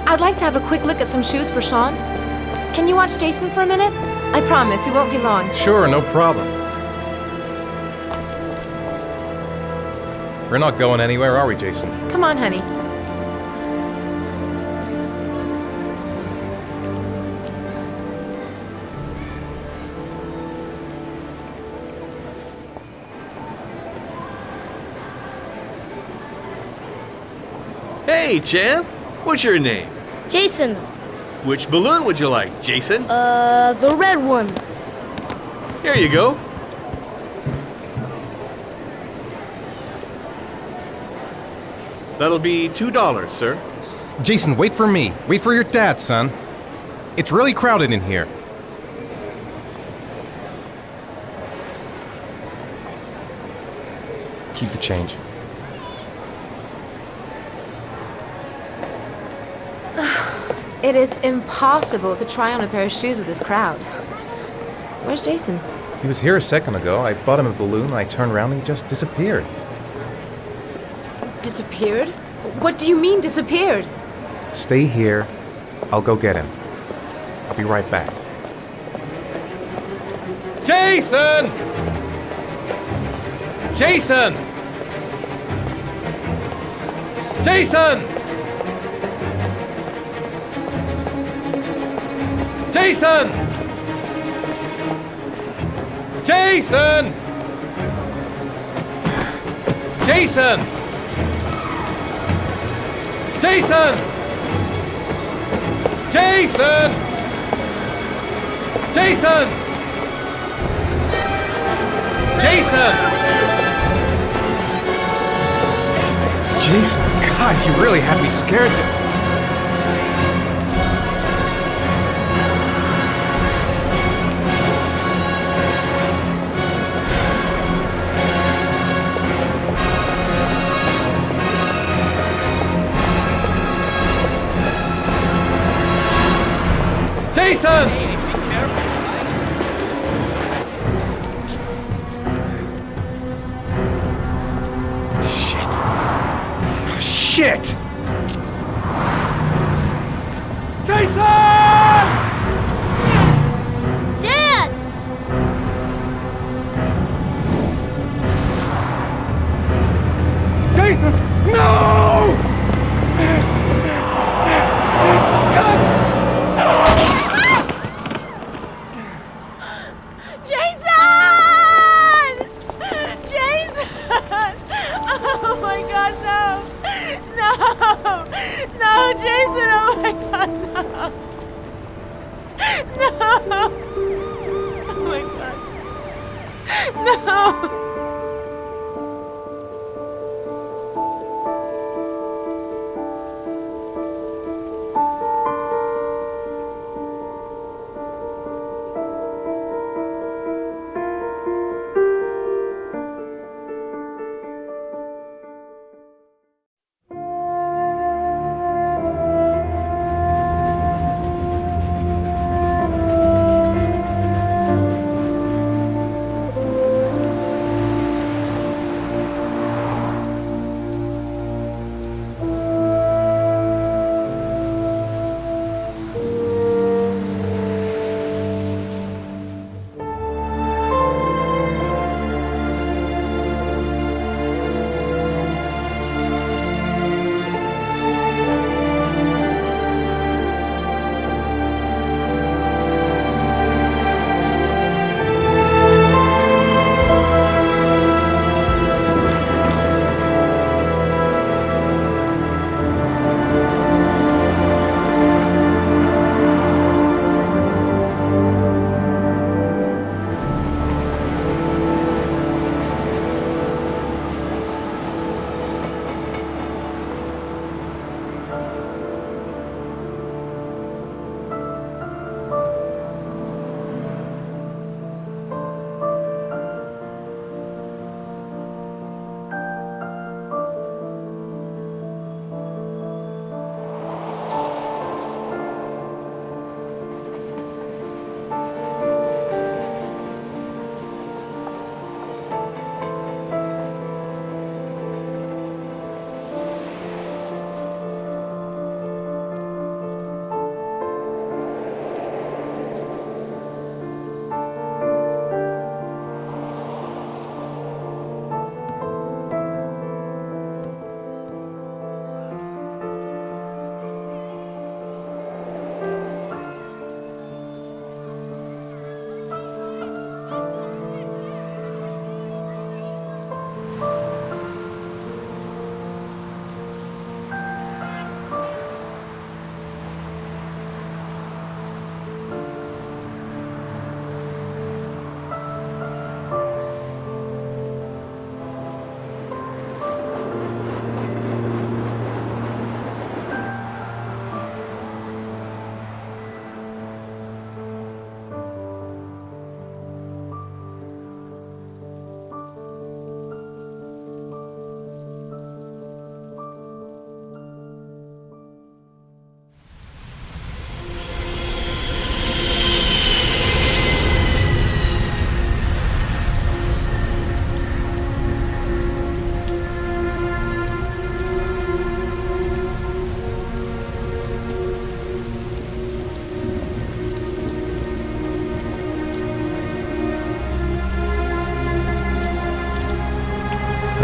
I'd like to have a quick look at some shoes for Sean. Can you watch Jason for a minute? I promise, we won't be long. Sure, no problem. We're not going anywhere, are we, Jason? Come on, honey. Hey, champ. What's your name? Jason. Which balloon would you like, Jason? The red one. Here you go. That'll be $2, sir. Jason, wait for me. Wait for your dad, son. It's really crowded in here. Keep the change. It is impossible to try on a pair of shoes with this crowd. Where's Jason? He was here a second ago. I bought him a balloon, I turned around and he just disappeared. Disappeared? What do you mean, disappeared? Stay here. I'll go get him. I'll be right back. Jason! Jason! Jason! Jason! Jason! Jason! Jason! Jason! Jason! Jason! Jason, God, you really had me scared there. Jason! Shit! Jason! Dad! Jason! No! Jason, oh my God, no. No. Oh my God. No.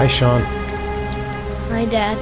Hi, Sean. Hi, Dad.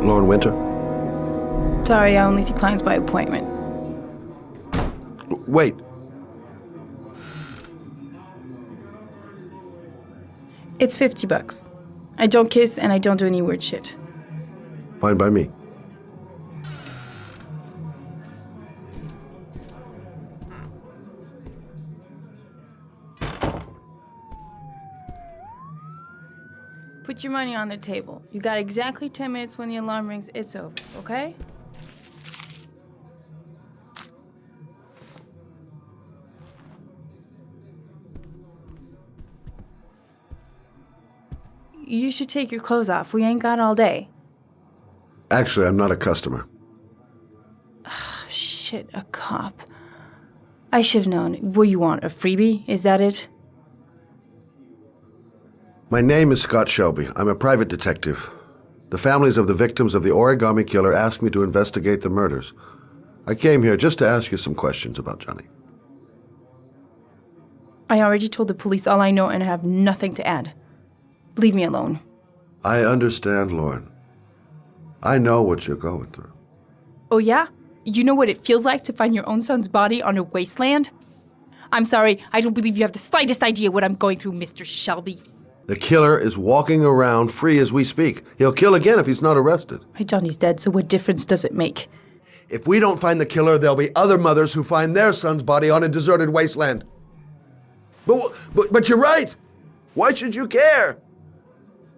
Lauren Winter? Sorry, I only see clients by appointment. Wait. It's $50. I don't kiss and I don't do any weird shit. Fine by me. Put your money on the table. You got exactly 10 minutes. When the alarm rings, it's over, okay? You should take your clothes off. We ain't got all day. Actually, I'm not a customer. Shit, a cop. I should have known. What you want, a freebie? Is that it? My name is Scott Shelby. I'm a private detective. The families of the victims of the origami killer asked me to investigate the murders. I came here just to ask you some questions about Johnny. I already told the police all I know and have nothing to add. Leave me alone. I understand, Lauren. I know what you're going through. Oh yeah? You know what it feels like to find your own son's body on a wasteland? I'm sorry, I don't believe you have the slightest idea what I'm going through, Mr. Shelby. The killer is walking around free as we speak. He'll kill again if he's not arrested. My Johnny's dead, so what difference does it make? If we don't find the killer, there'll be other mothers who find their son's body on a deserted wasteland. But you're right. Why should you care?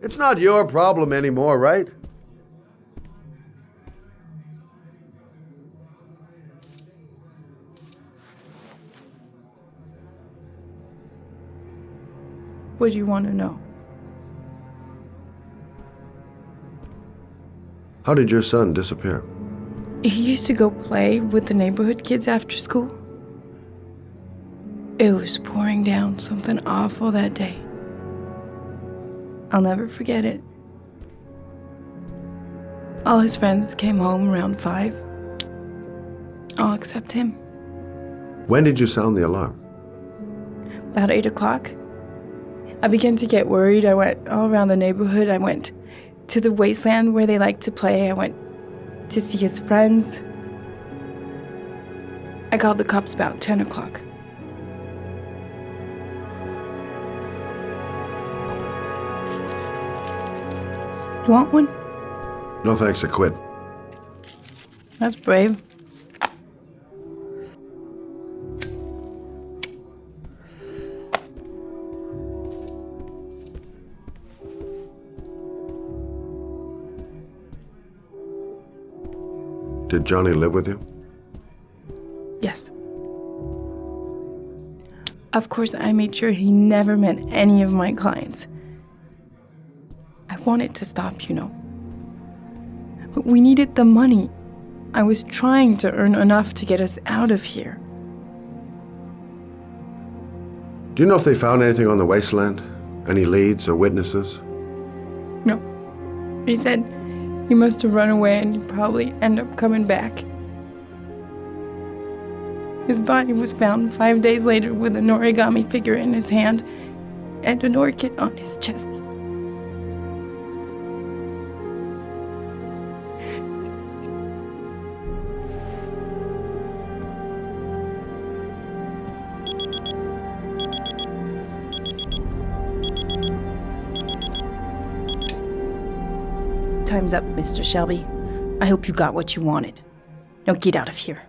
It's not your problem anymore, right? What do you want to know? How did your son disappear? He used to go play with the neighborhood kids after school. It was pouring down something awful that day. I'll never forget it. All his friends came home around 5. All except him. When did you sound the alarm? About 8 o'clock. I began to get worried. I went all around the neighborhood. I went to the wasteland where they like to play. I went to see his friends. I called the cops about 10 o'clock. You want one? No thanks, I quit. That's brave. Did Johnny live with you? Yes. Of course, I made sure he never met any of my clients. I wanted to stop, you know. But we needed the money. I was trying to earn enough to get us out of here. Do you know if they found anything on the wasteland? Any leads or witnesses? No. He said he must have run away and he'd probably end up coming back. His body was found 5 days later with an origami figure in his hand and an orchid on his chest. Time's up, Mr. Shelby. I hope you got what you wanted. Now get out of here.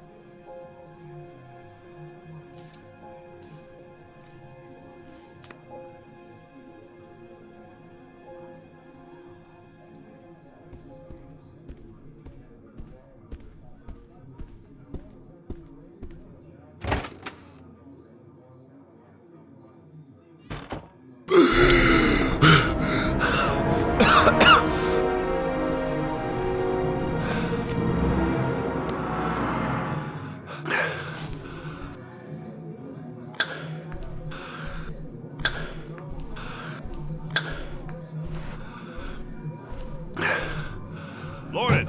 Lauren!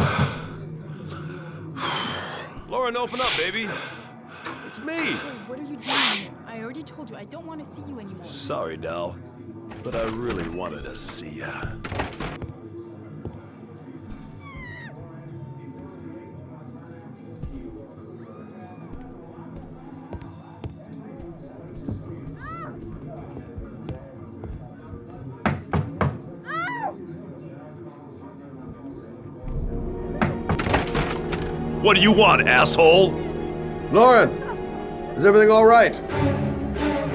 Lauren, open up, baby. It's me. What are you doing here? I already told you I don't want to see you anymore. Sorry, Dal, but I really wanted to see ya. What do you want, asshole? Lauren, is everything all right?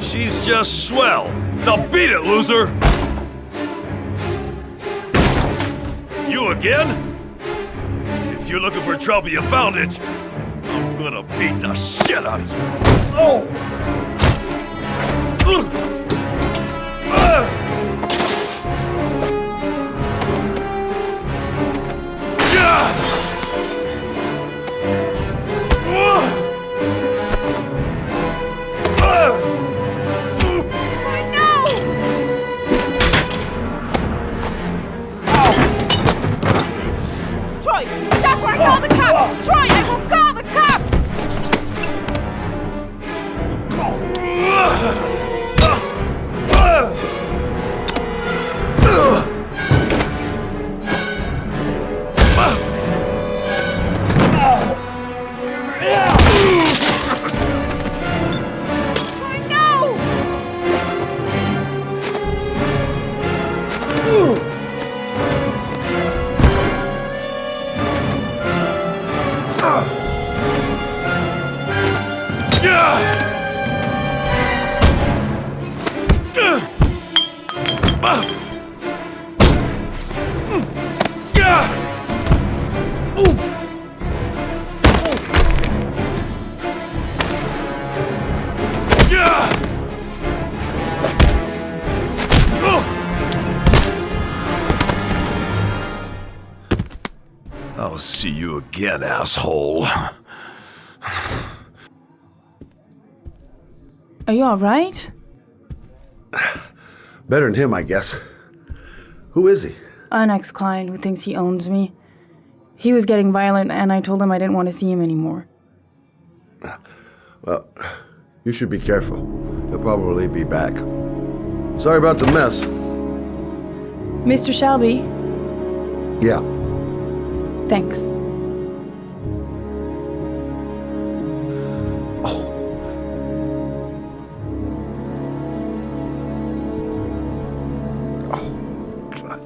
She's just swell. Now beat it, loser! You again? If you're looking for trouble, you found it. I'm gonna beat the shit out of you. Oh! Troy, stop or I call the cops! Troy, I will call the cops! Troy, no! I'll see you again, asshole. Are you all right? Better than him, I guess. Who is he? An ex-client who thinks he owns me. He was getting violent, and I told him I didn't want to see him anymore. Well, you should be careful. He'll probably be back. Sorry about the mess. Mr. Shelby, Yeah. thanks. God.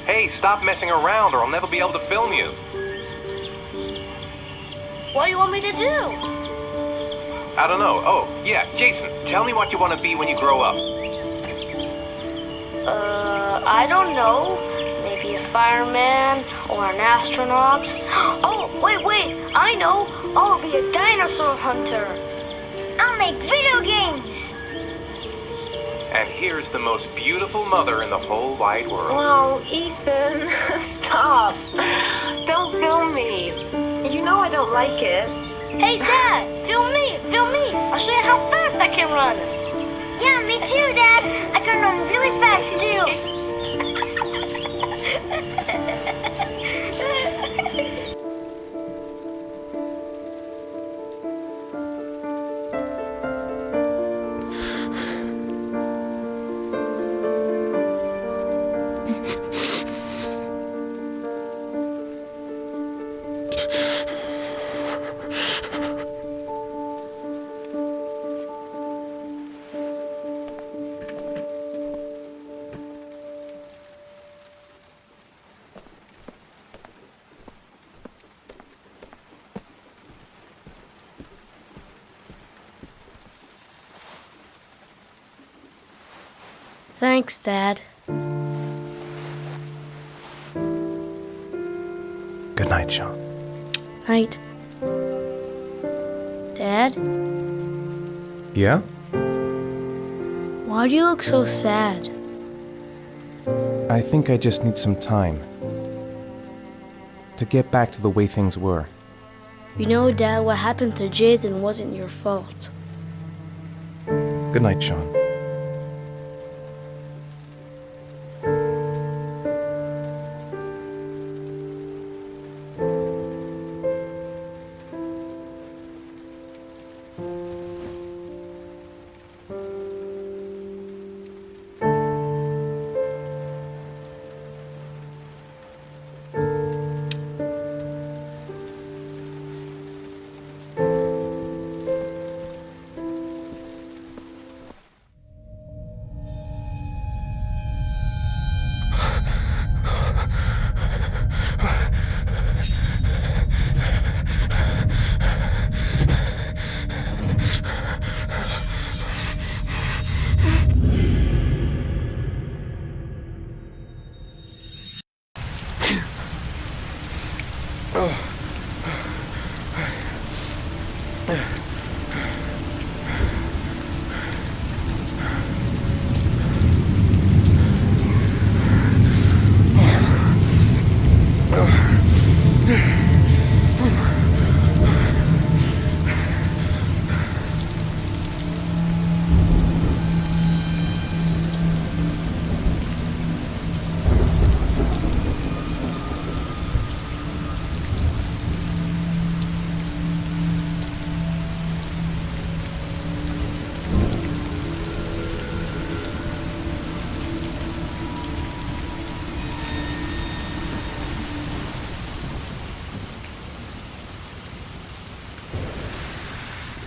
Hey, stop messing around or I'll never be able to film you. What do you want me to do? I don't know. Oh, yeah, Jason, tell me what you want to be when you grow up. I don't know. Maybe a fireman or an astronaut. Oh, wait, I know. I'll be a dinosaur hunter. I'll make video games. And here's the most beautiful mother in the whole wide world. Oh, Ethan, stop. Don't film me. You know I don't like it. Hey, Dad, film me. I'll show you how fast I can run. Yeah, me too, Dad. I can run really fast too. Thanks, Dad. Good night, Sean. Night. Dad, Yeah? why do you look so sad? I think I just need some time to get back to the way things were. You know, Dad, what happened to Jason wasn't your fault. Good night, Sean.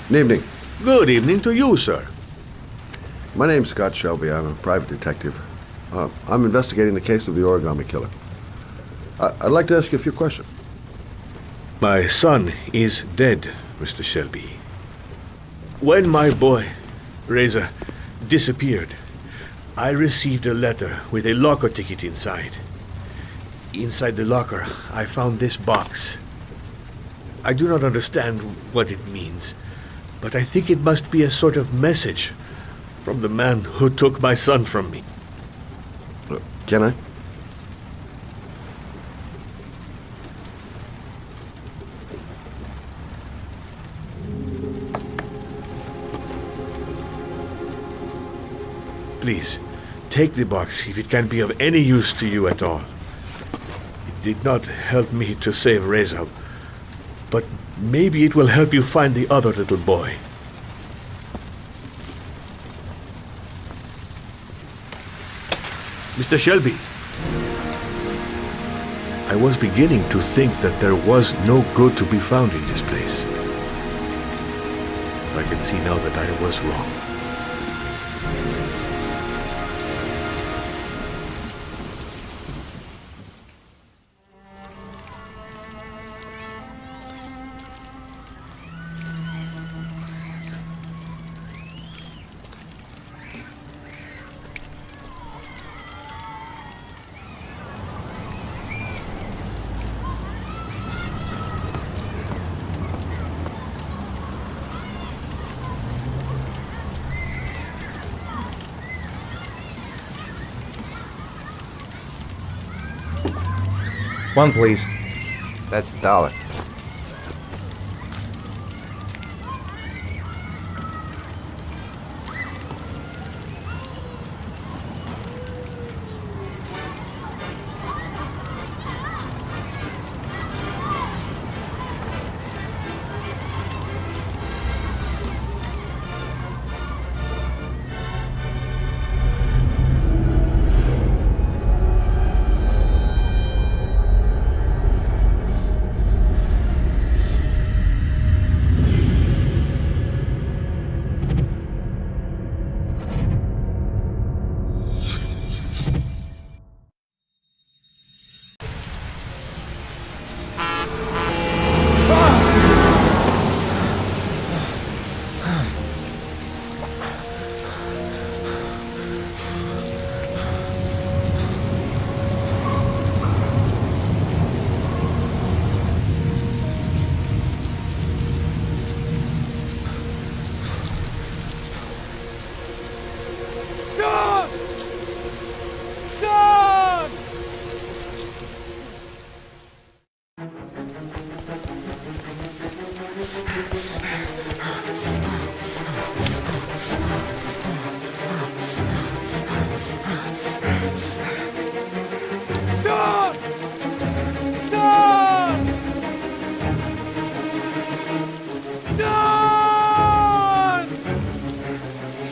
Good evening. Good evening to you, sir. My name's Scott Shelby. I'm a private detective. I'm investigating the case of the origami killer. I'd like to ask you a few questions. My son is dead, Mr. Shelby. When my boy, Reza, disappeared, I received a letter with a locker ticket inside. Inside the locker, I found this box. I do not understand what it means, but I think it must be a sort of message from the man who took my son from me. Can I? Please, take the box if it can be of any use to you at all. It did not help me to save Reza, but maybe it will help you find the other little boy. Mr. Shelby, I was beginning to think that there was no good to be found in this place. I can see now that I was wrong. One, please. That's $1.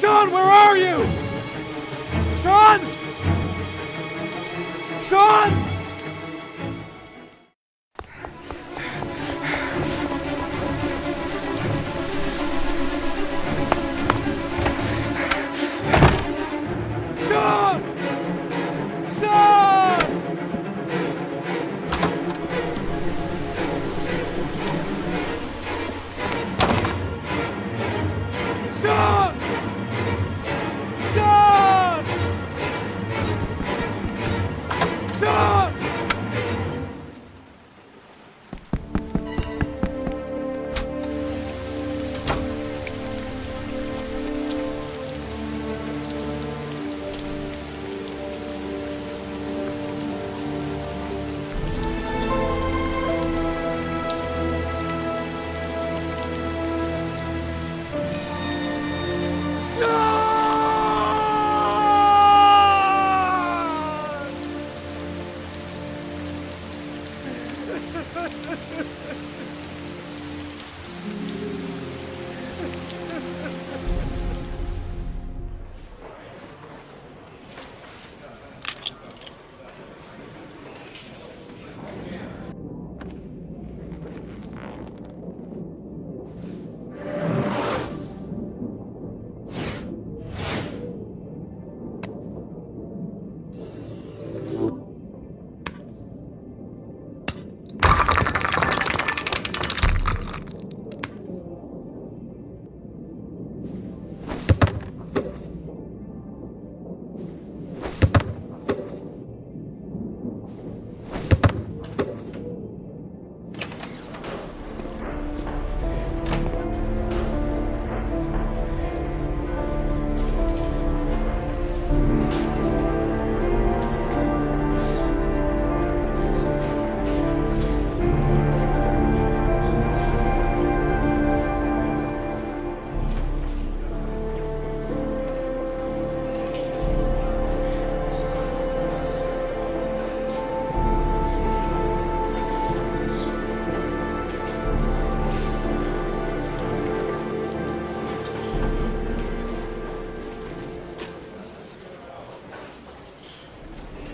Sean, where are you? Sean! Sean! Sean! Sean! Sean! Sean! Sean!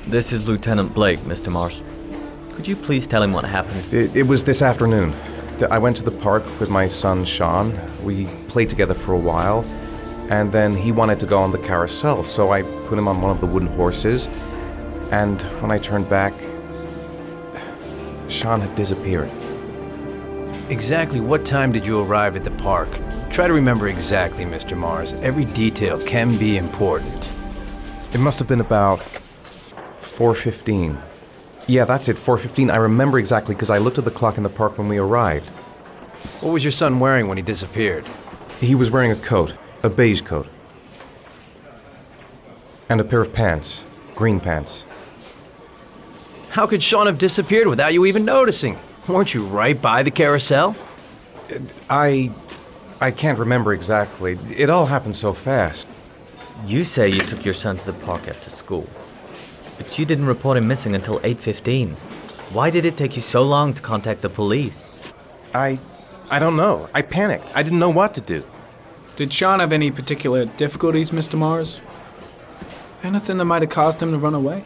This is Lieutenant Blake, Mr. Mars. Could you please tell him what happened? It was this afternoon. I went to the park with my son, Sean. We played together for a while, and then he wanted to go on the carousel, so I put him on one of the wooden horses, and when I turned back, Sean had disappeared. Exactly what time did you arrive at the park? Try to remember exactly, Mr. Mars. Every detail can be important. It must have been about 4:15. Yeah, that's it, 4:15. I remember exactly because I looked at the clock in the park when we arrived. What was your son wearing when he disappeared? He was wearing a coat, a beige coat. And a pair of pants, green pants. How could Sean have disappeared without you even noticing? Weren't you right by the carousel? I can't remember exactly. It all happened so fast. You say you took your son to the park after school, but you didn't report him missing until 8:15. Why did it take you so long to contact the police? I don't know. I panicked. I didn't know what to do. Did Sean have any particular difficulties, Mr. Mars? Anything that might have caused him to run away?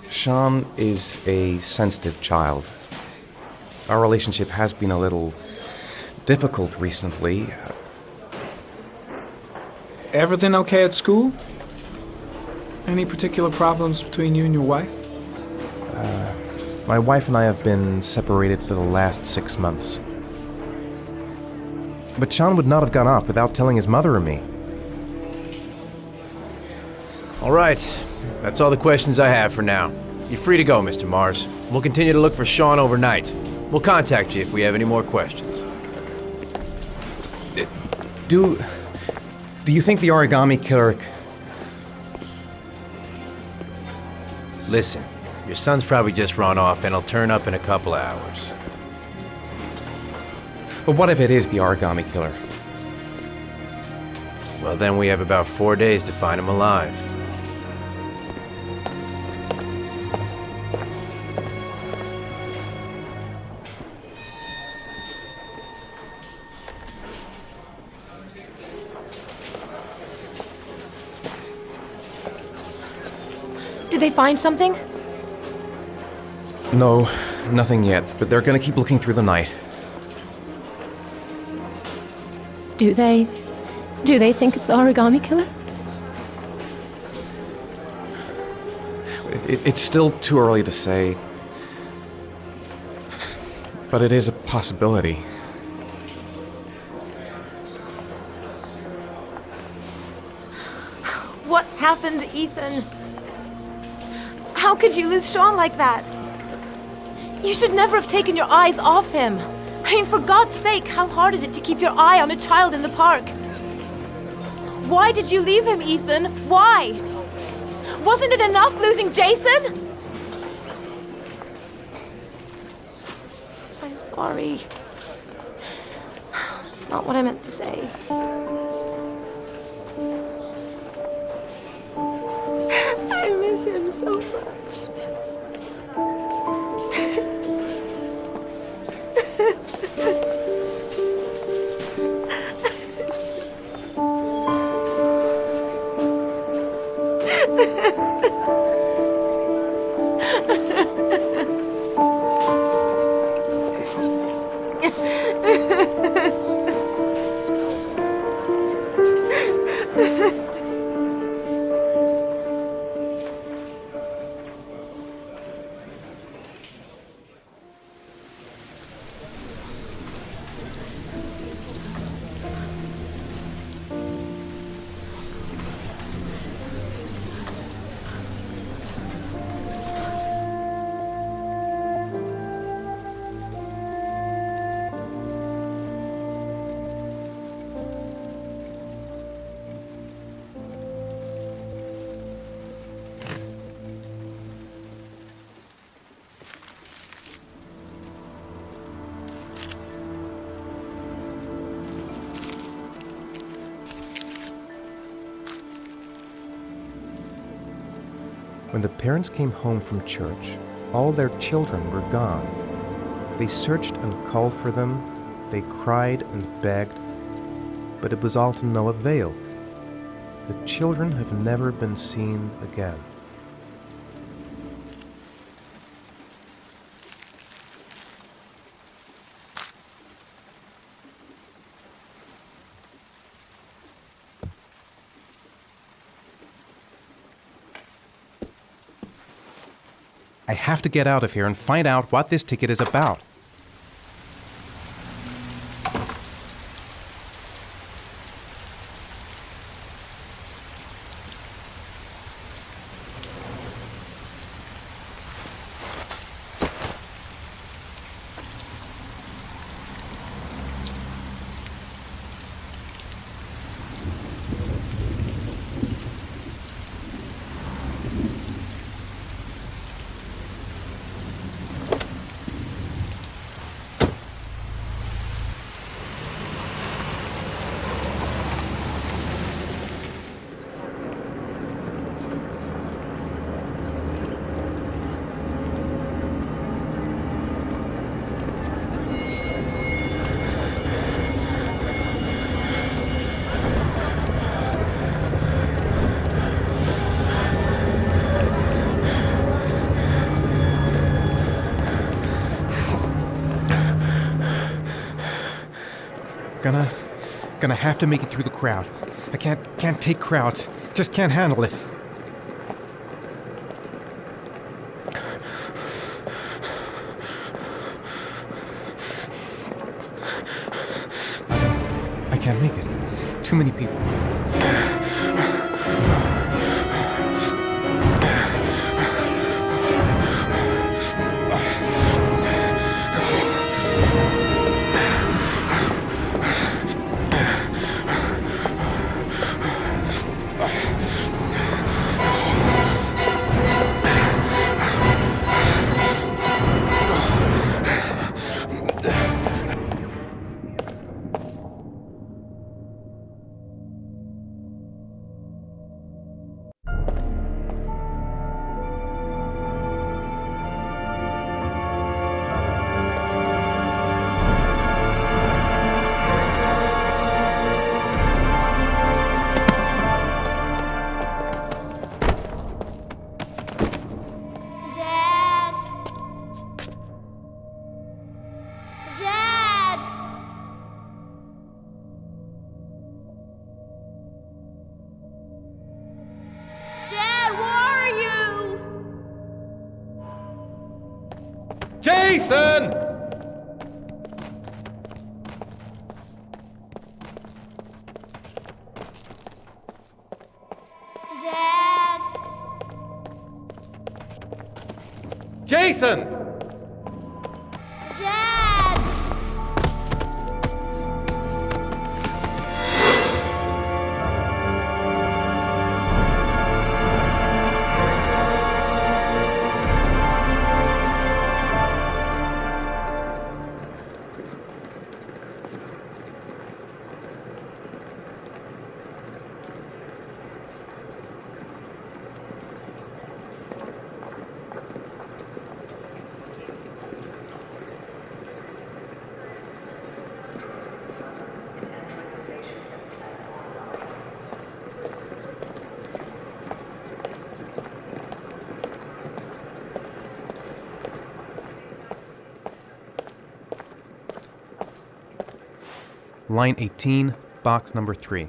Sean is a sensitive child. Our relationship has been a little difficult recently. Everything okay at school? Any particular problems between you and your wife? My wife and I have been separated for the last 6 months. But Sean would not have gone off without telling his mother or me. All right, that's all the questions I have for now. You're free to go, Mr. Mars. We'll continue to look for Sean overnight. We'll contact you if we have any more questions. Do you think the origami killer... Listen, your son's probably just run off and he'll turn up in a couple of hours. But what if it is the origami killer? Well, then we have about 4 days to find him alive. Did they find something? No, nothing yet, but they're gonna keep looking through the night. Do they think it's the origami killer? It's still too early to say, but it is a possibility. What happened, Ethan? How could you lose Sean like that? You should never have taken your eyes off him. I mean, for God's sake, how hard is it to keep your eye on a child in the park? Why did you leave him, Ethan? Why? Wasn't it enough losing Jason? I'm sorry. That's not what I meant to say. I miss him so much. When the parents came home from church, all their children were gone. They searched and called for them, they cried and begged, but it was all to no avail. The children have never been seen again. I have to get out of here and find out what this ticket is about. Gonna have to make it through the crowd. I can't take crowds. Just can't handle it. I can't make it. Too many people. Jason! Dad! Jason! Dad! Line 18, box number 3.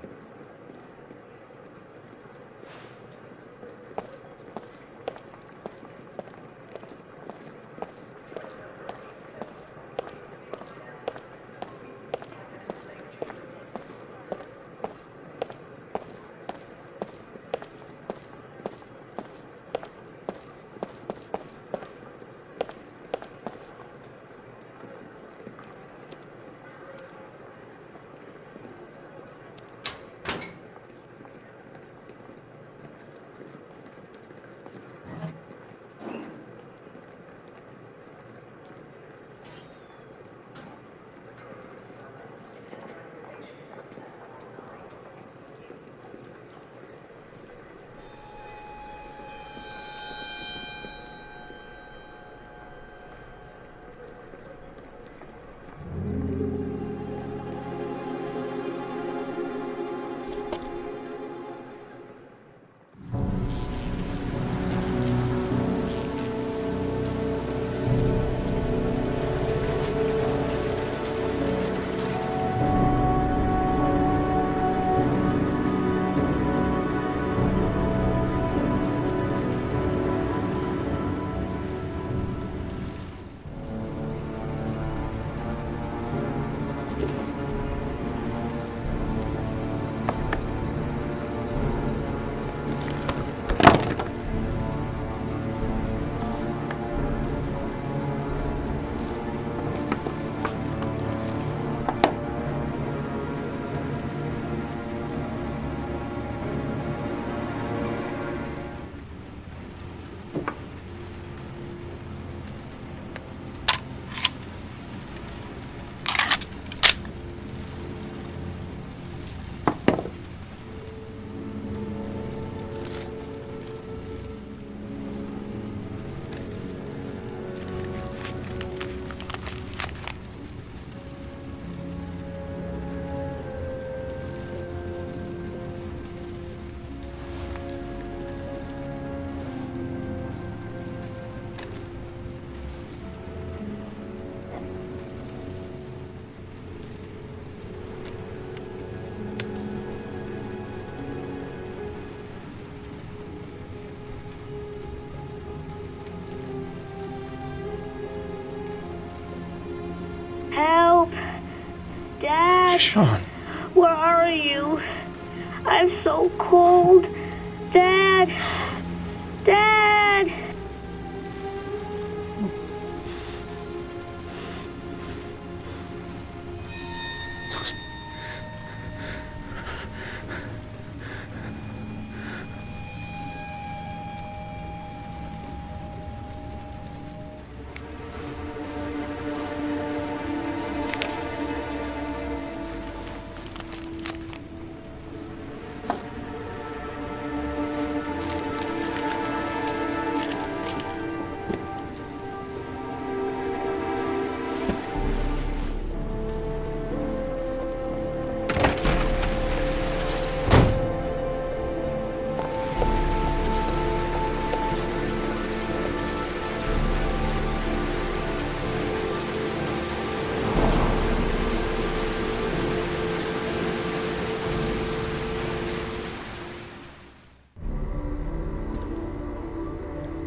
Dad? Sean. Where are you? I'm so cold. Dad! Dad!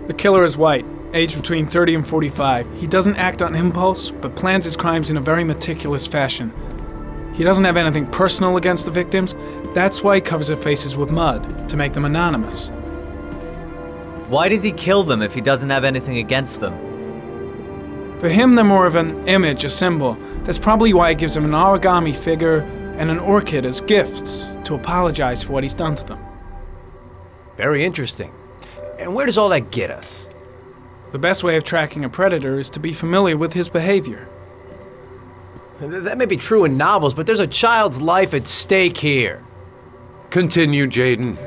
The killer is white, aged between 30 and 45. He doesn't act on impulse, but plans his crimes in a very meticulous fashion. He doesn't have anything personal against the victims. That's why he covers their faces with mud, to make them anonymous. Why does he kill them if he doesn't have anything against them? For him, they're more of an image, a symbol. That's probably why he gives them an origami figure and an orchid as gifts to apologize for what he's done to them. Very interesting. And where does all that get us? The best way of tracking a predator is to be familiar with his behavior. That may be true in novels, but there's a child's life at stake here. Continue, Jaden.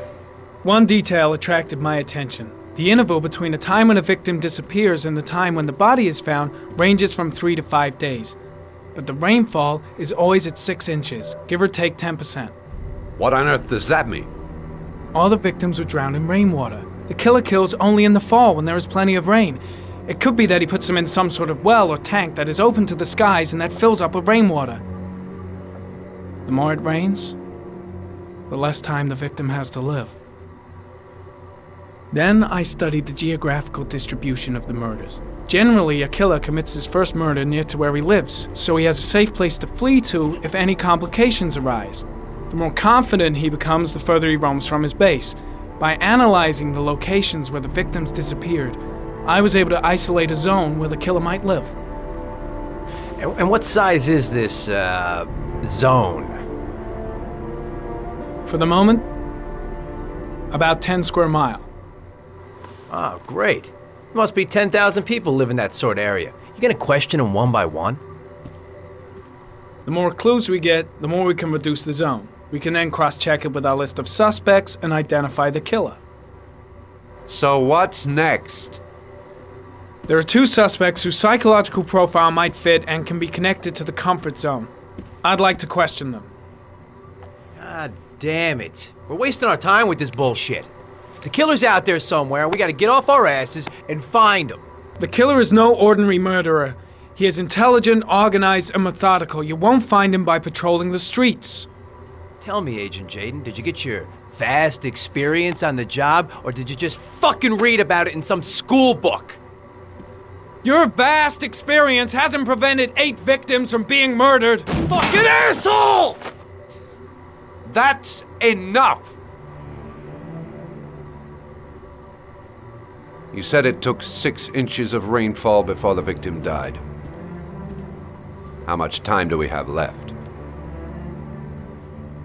One detail attracted my attention. The interval between the time when a victim disappears and the time when the body is found ranges from 3 to 5 days. But the rainfall is always at 6 inches, give or take 10%. What on earth does that mean? All the victims were drowned in rainwater. The killer kills only in the fall when there is plenty of rain. It could be that he puts them in some sort of well or tank that is open to the skies and that fills up with rainwater. The more it rains, the less time the victim has to live. Then I studied the geographical distribution of the murders. Generally, a killer commits his first murder near to where he lives, so he has a safe place to flee to if any complications arise. The more confident he becomes, the further he roams from his base. By analyzing the locations where the victims disappeared, I was able to isolate a zone where the killer might live. And what size is this, zone? For the moment, about 10 square miles. Oh, great. There must be 10,000 people live in that sort of area. You gonna question them one by one? The more clues we get, the more we can reduce the zone. We can then cross-check it with our list of suspects and identify the killer. So what's next? There are 2 suspects whose psychological profile might fit and can be connected to the comfort zone. I'd like to question them. God damn it. We're wasting our time with this bullshit. The killer's out there somewhere, and we gotta get off our asses and find him. The killer is no ordinary murderer. He is intelligent, organized, and methodical. You won't find him by patrolling the streets. Tell me, Agent Jaden, did you get your vast experience on the job, or did you just fucking read about it in some school book? Your vast experience hasn't prevented 8 victims from being murdered. Fucking asshole! That's enough! You said it took 6 inches of rainfall before the victim died. How much time do we have left?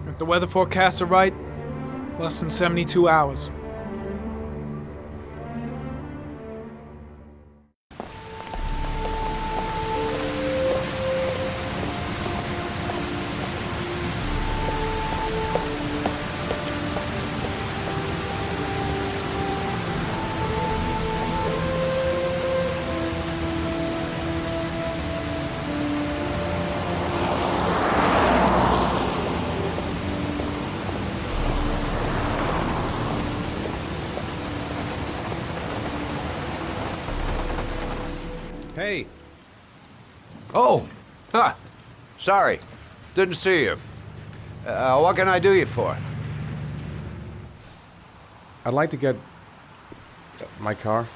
If the weather forecasts are right, less than 72 hours. Hey. Oh. Huh. Sorry. Didn't see you. What can I do you for? I'd like to get my car.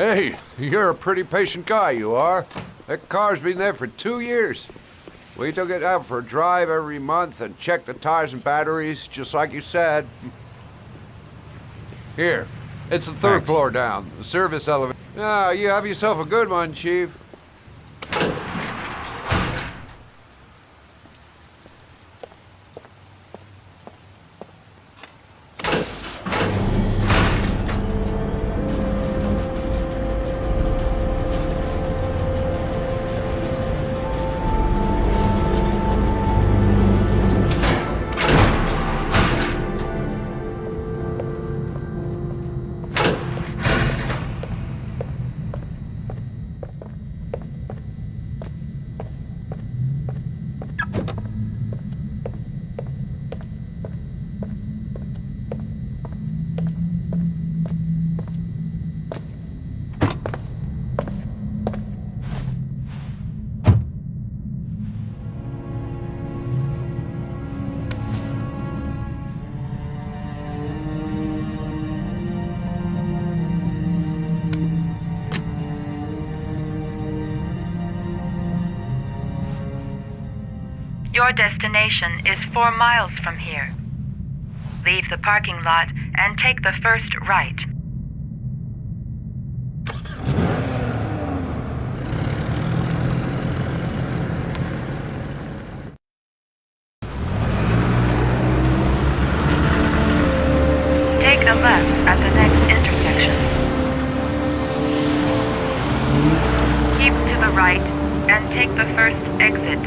Hey, you're a pretty patient guy, you are. That car's been there for 2 years. We took it out for a drive every month and checked the tires and batteries, just like you said. Here, it's the third floor down, the service elevator. Ah, you have yourself a good one, Chief. Your destination is 4 miles from here. Leave the parking lot and take the first right. Take a left at the next intersection. Keep to the right and take the first exit.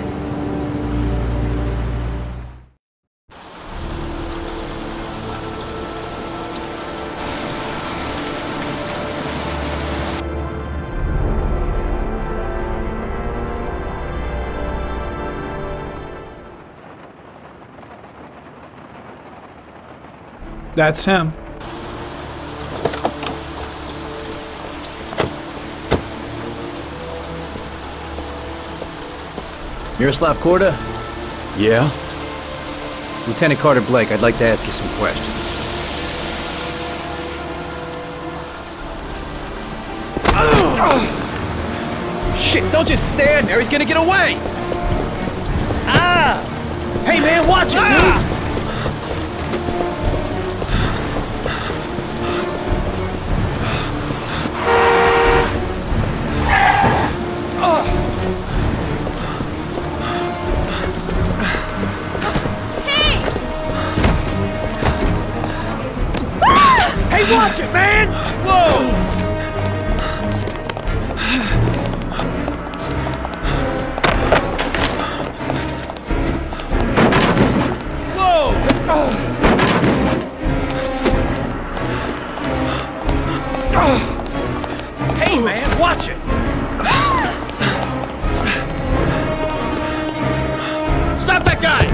That's him. Miroslav Korda? Yeah? Lieutenant Carter Blake, I'd like to ask you some questions. Shit, don't just stand there, he's gonna get away! Ah! Hey man, watch it, dude! Hey, watch it, man! Whoa! Hey, man, watch it! Stop that guy!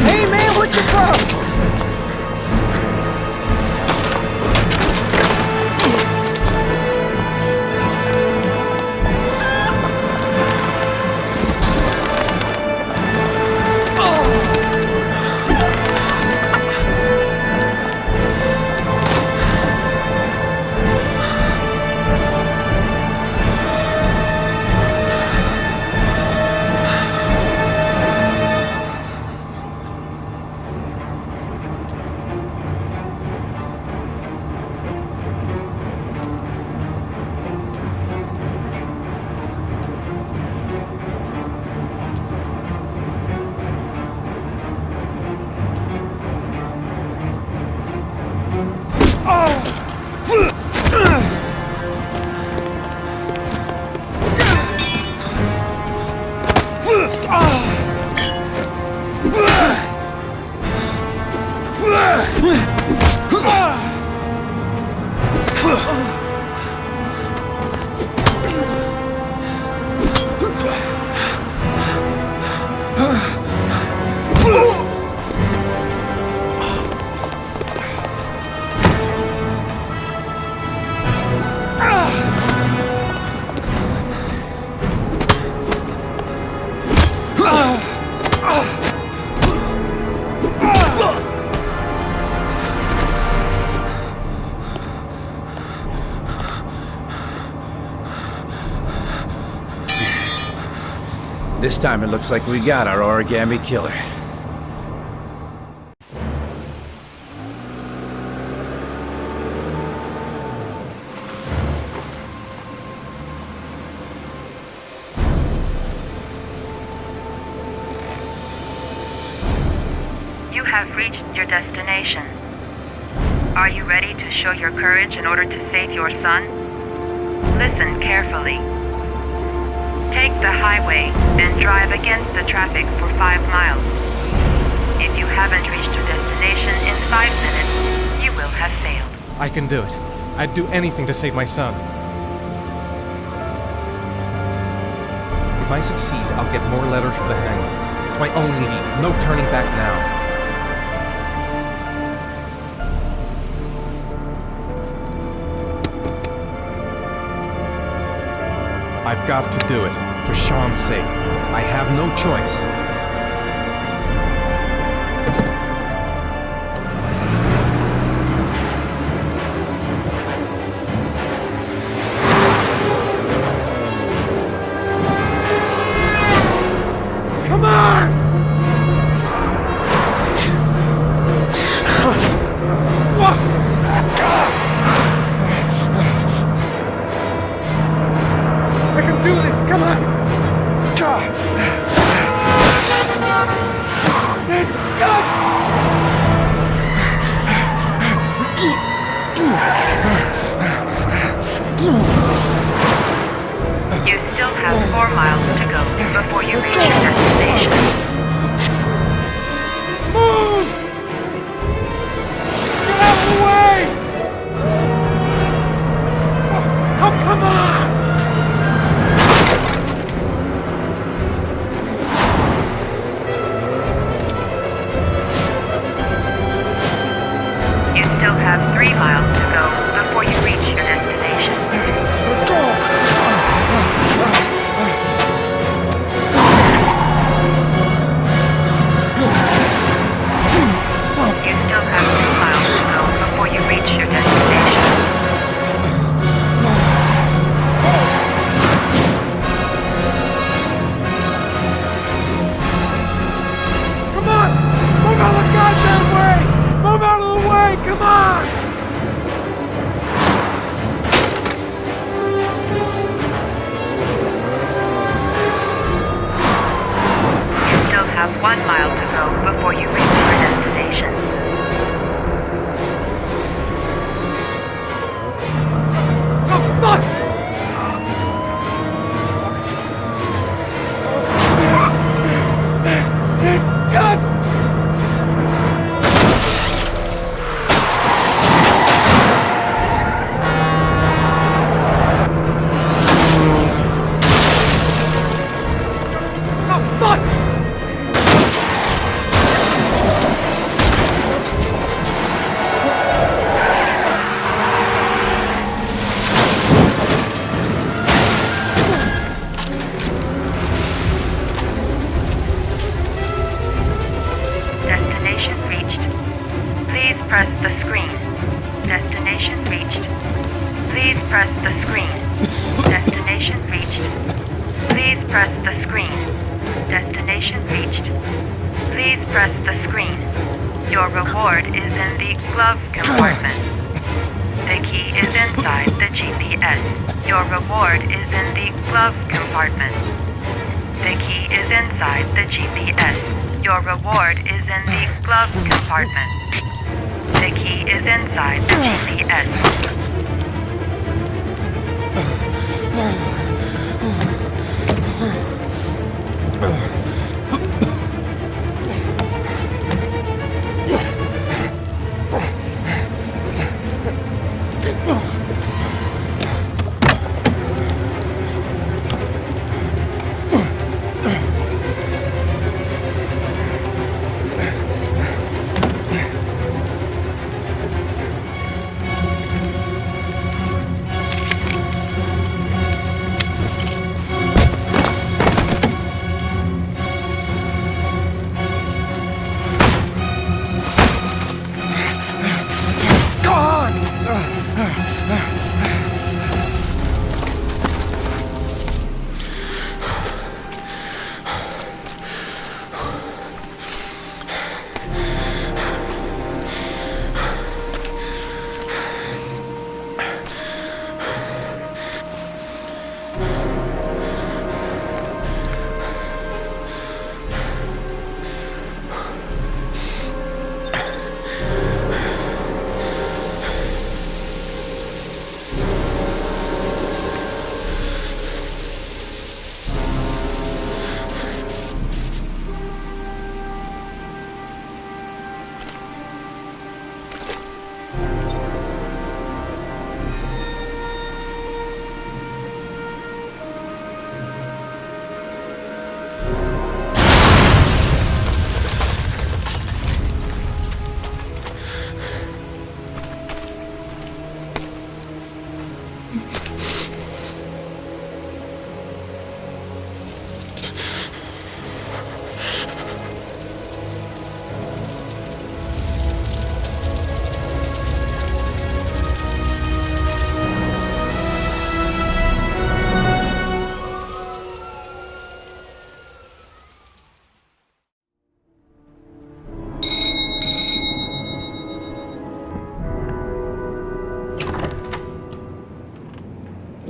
Hey, man, what's your problem? This time it looks like we got our origami killer. You have reached your destination. Are you ready to show your courage in order to save your son? Listen carefully. Take the highway and drive against the traffic for 5 miles. If you haven't reached your destination in 5 minutes, you will have failed. I can do it. I'd do anything to save my son. If I succeed, I'll get more letters from the hangar. It's my only lead. No turning back now. I've got to do it, for Sean's sake. I have no choice. Come on! I can do this, come on! You still have 4 miles to go before you reach your destination. Move! Get out of the way! Oh, come on! You still have 3 miles to go before you reach your destination. You still have 2 miles to go before you reach your destination. Come on! Move out of the goddamn way! Move out of the way! Come on! You still have 1 mile to go before you reach your destination. Oh, fuck! God! Oh, fuck! Destination reached. Please press the screen. Destination reached. Please press the screen. Destination reached. Please press the screen. Destination reached. Please press the screen. Your reward is in the glove compartment. The key is inside the GPS. Your reward is in the glove compartment. The key is inside the GPS. Your reward is in the glove compartment. The key is inside the GPS.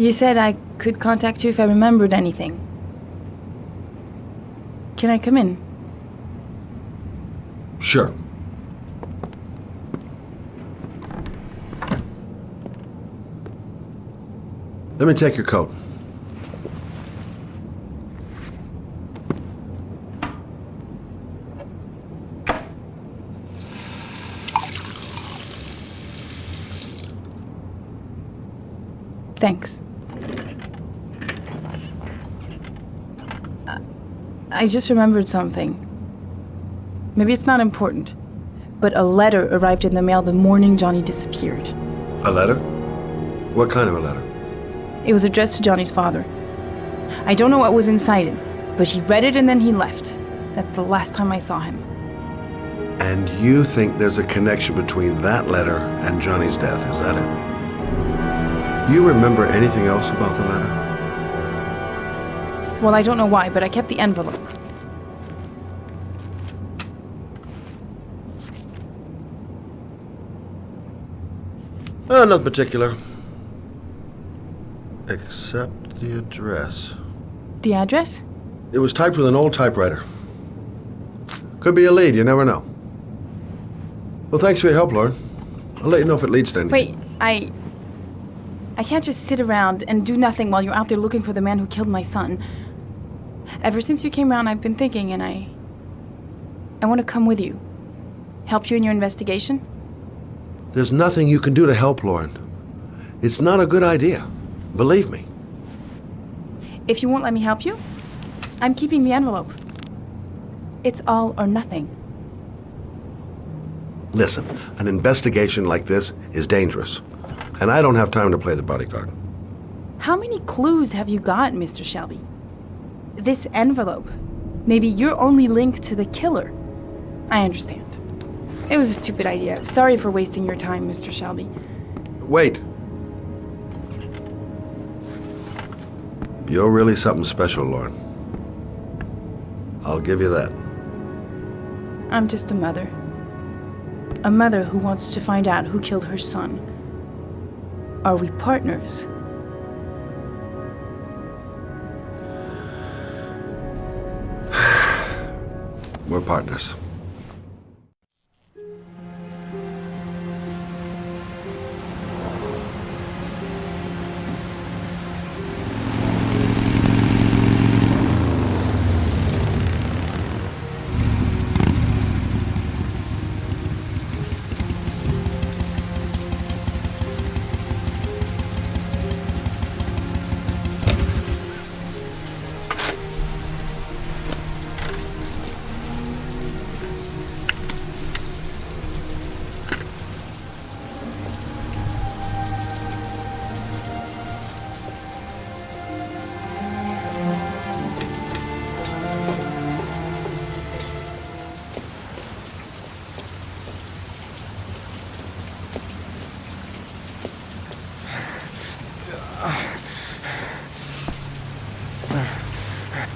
You said I could contact you if I remembered anything. Can I come in? Sure. Let me take your coat. Thanks. I just remembered something. Maybe it's not important, but a letter arrived in the mail the morning Johnny disappeared. A letter? What kind of a letter? It was addressed to Johnny's father. I don't know what was inside it, but he read it and then he left. That's the last time I saw him. And you think there's a connection between that letter and Johnny's death, is that it? Do you remember anything else about the letter? Well, I don't know why, but I kept the envelope. Nothing particular. Except the address. The address? It was typed with an old typewriter. Could be a lead, you never know. Well, thanks for your help, Lauren. I'll let you know if it leads to anything. Wait, I can't just sit around and do nothing while you're out there looking for the man who killed my son. Ever since you came around, I've been thinking, and I want to come with you. Help you in your investigation? There's nothing you can do to help, Lauren. It's not a good idea. Believe me. If you won't let me help you, I'm keeping the envelope. It's all or nothing. Listen, an investigation like this is dangerous, and I don't have time to play the bodyguard. How many clues have you got, Mr. Shelby? This envelope. Maybe your only link to the killer. I understand. It was a stupid idea. Sorry for wasting your time, Mr. Shelby. Wait. You're really something special, Lauren. I'll give you that. I'm just a mother. A mother who wants to find out who killed her son. Are we partners? We're partners.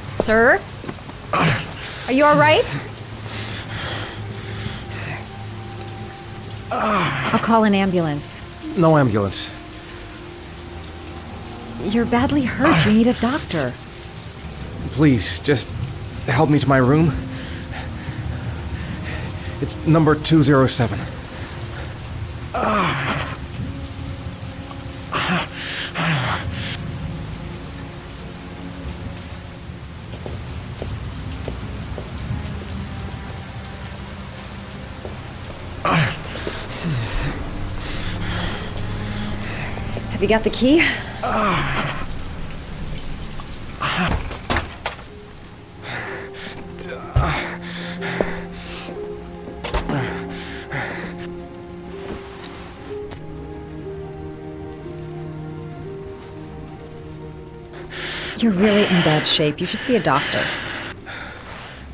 Sir? Are you all right? I'll call an ambulance. No ambulance. You're badly hurt. You need a doctor. Please, just help me to my room. It's number 207. Have you got the key? You're really in bad shape. You should see a doctor.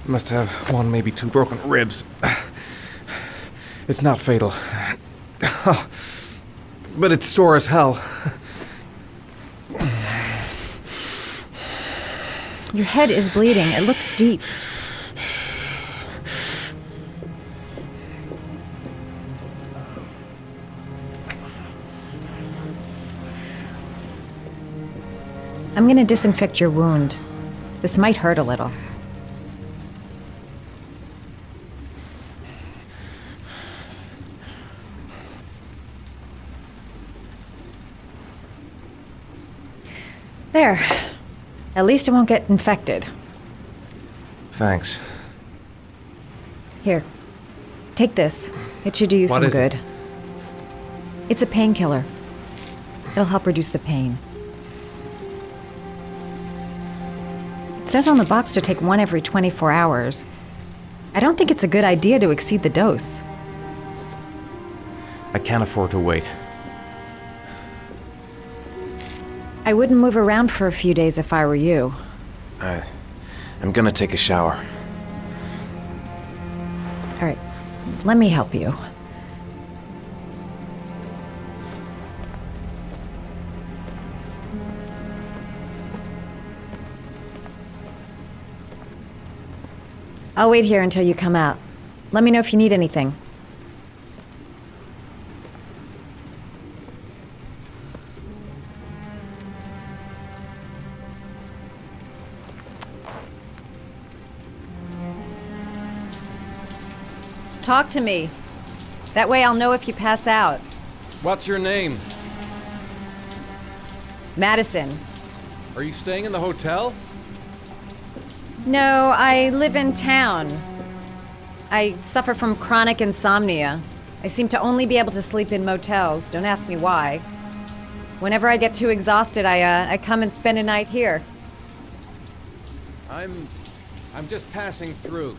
Must have one, maybe two broken ribs. It's not fatal. But it's sore as hell. Your head is bleeding. It looks deep. I'm gonna disinfect your wound. This might hurt a little. There. At least it won't get infected. Thanks. Here. Take this. It should do you some good. It's a painkiller. It'll help reduce the pain. It says on the box to take one every 24 hours. I don't think it's a good idea to exceed the dose. I can't afford to wait. I wouldn't move around for a few days if I were you. I'm gonna take a shower. All right, let me help you. I'll wait here until you come out. Let me know if you need anything. Talk to me. That way I'll know if you pass out. What's your name? Madison. Are you staying in the hotel? No, I live in town. I suffer from chronic insomnia. I seem to only be able to sleep in motels. Don't ask me why. Whenever I get too exhausted, I come and spend a night here. I'm just passing through.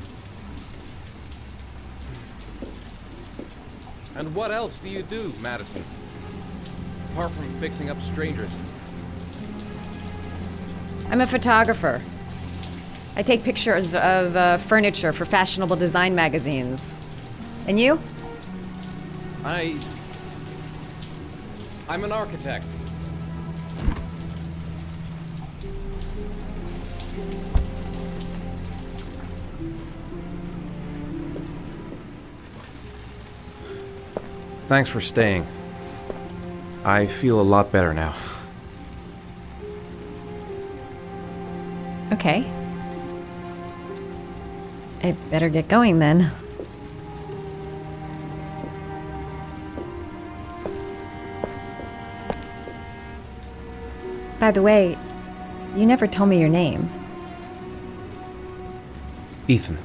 And what else do you do, Madison? Apart from fixing up strangers. I'm a photographer. I take pictures of furniture for fashionable design magazines. And you? I'm an architect. Thanks for staying. I feel a lot better now. Okay. I better get going then. By the way, you never told me your name. Ethan.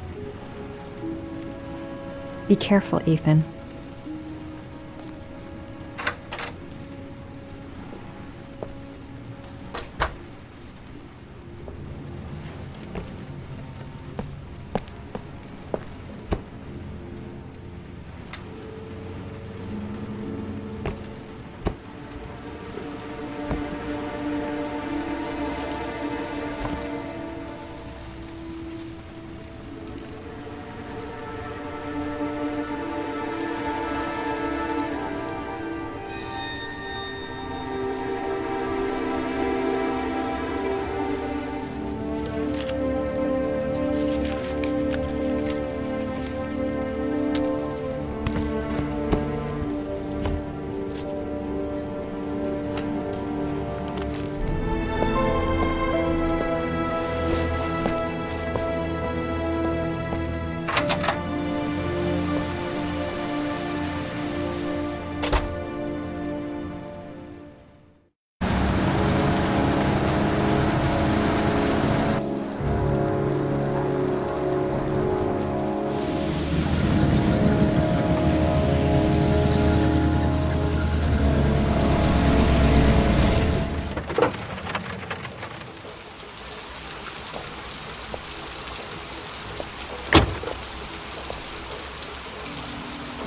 Be careful, Ethan.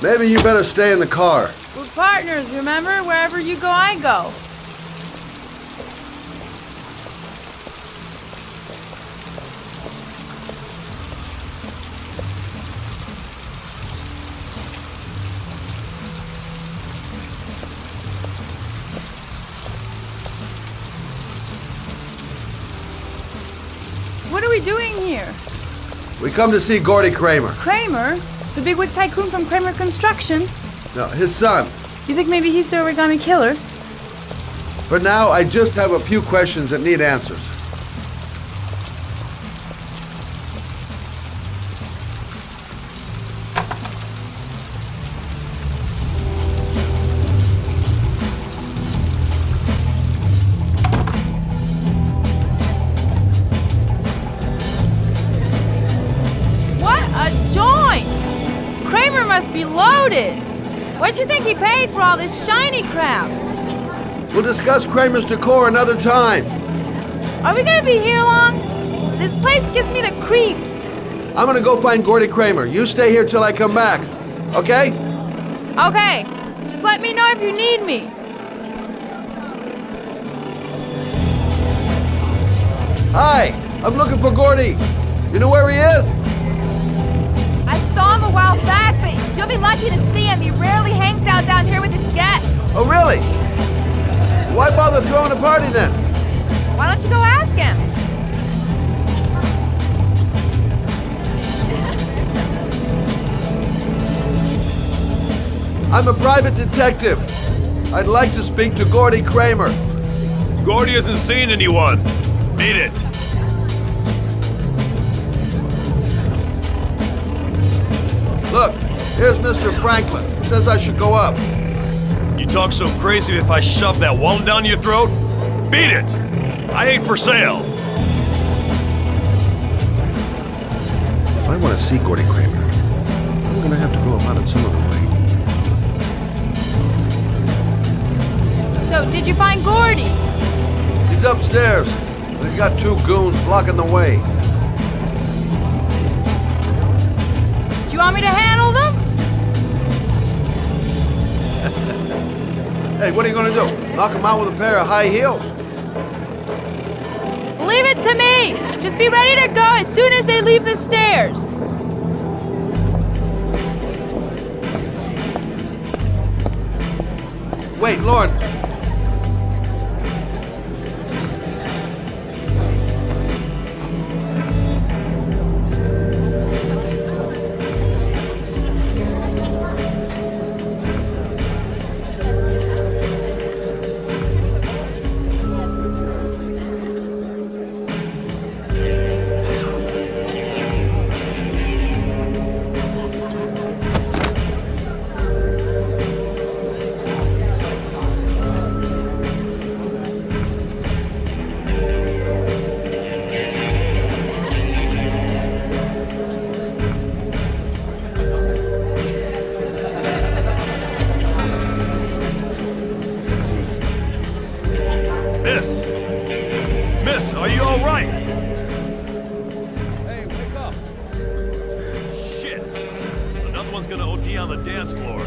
Maybe you better stay in the car. We're partners, remember? Wherever you go, I go. What are we doing here? We come to see Gordy Kramer. Kramer? The bigwig tycoon from Kramer Construction? No, his son. You think maybe he's the origami killer? For now, I just have a few questions that need answers. What a joint! Kramer must be loaded. What'd you think he paid for all this shiny crap? We'll discuss Kramer's decor another time. Are we gonna be here long? This place gives me the creeps. I'm gonna go find Gordy Kramer. You stay here till I come back. Okay? Okay, just let me know if you need me. Hi, I'm looking for Gordy. You know where he is? I saw him a while back, but you'll be lucky to see him. He rarely hangs out down here with his guests. Oh, really? Why bother throwing a party then? Why don't you go ask him? I'm a private detective. I'd like to speak to Gordy Kramer. Gordy hasn't seen anyone. Beat it. Look, here's Mr. Franklin. He says I should go up. You talk so crazy if I shove that wallet down your throat? Beat it! I ain't for sale. If I want to see Gordy Kramer, I'm gonna have to go about it some other way. So, did you find Gordy? He's upstairs. We've got two goons blocking the way. Do you want me to handle them? Hey, what are you gonna do? Knock him out with a pair of high heels? Leave it to me! Just be ready to go as soon as they leave the stairs. Wait, Lord. Miss, are you all right? Hey, wake up. Shit. Another one's gonna OD on the dance floor.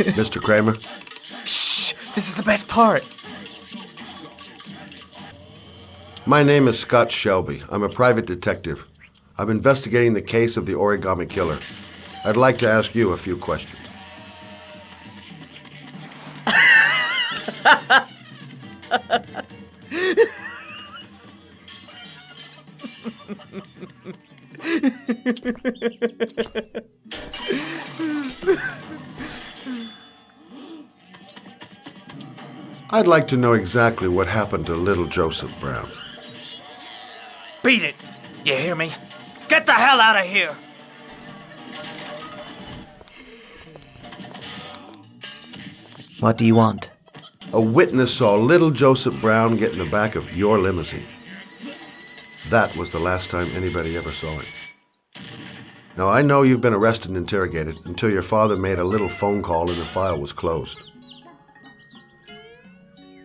Mr. Kramer? Shh! This is the best part. My name is Scott Shelby. I'm a private detective. I'm investigating the case of the origami killer. I'd like to ask you a few questions. I'd like to know exactly what happened to little Joseph Brown. Beat it! You hear me? Get the hell out of here! What do you want? A witness saw little Joseph Brown get in the back of your limousine. That was the last time anybody ever saw him. Now, I know you've been arrested and interrogated until your father made a little phone call and the file was closed.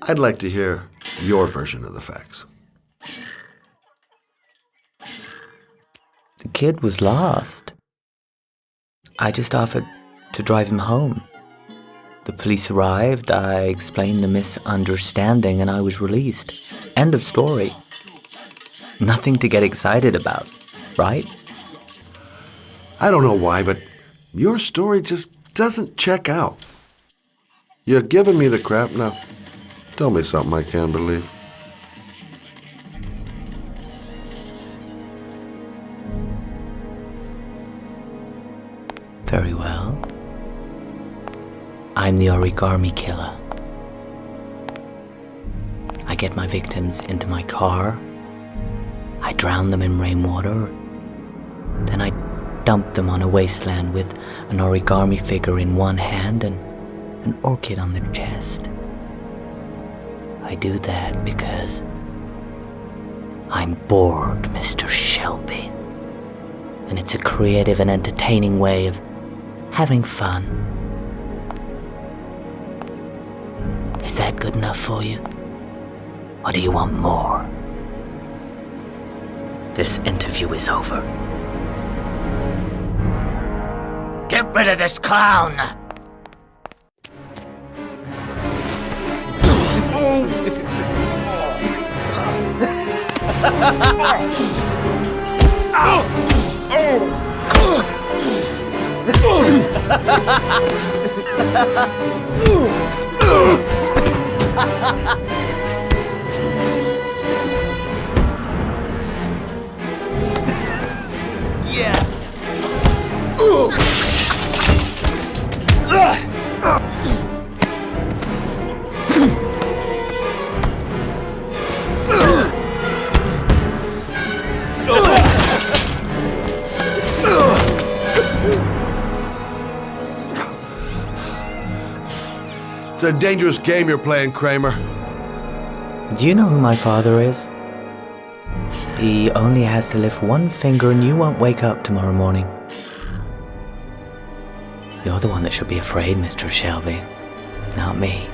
I'd like to hear your version of the facts. The kid was lost. I just offered to drive him home. The police arrived, I explained the misunderstanding, and I was released. End of story. Nothing to get excited about, right? I don't know why, but your story just doesn't check out. You're giving me the crap now. Tell me something I can't believe. Very well. I'm the origami killer. I get my victims into my car. I drown them in rainwater. Then I dump them on a wasteland with an origami figure in one hand and an orchid on their chest. I do that because I'm bored, Mr. Shelby. And it's a creative and entertaining way of having fun. Is that good enough for you? Or do you want more? This interview is over. Get rid of this clown! Yeah. It's a dangerous game you're playing, Kramer. Do you know who my father is? He only has to lift one finger and you won't wake up tomorrow morning. You're the one that should be afraid, Mr. Shelby, not me.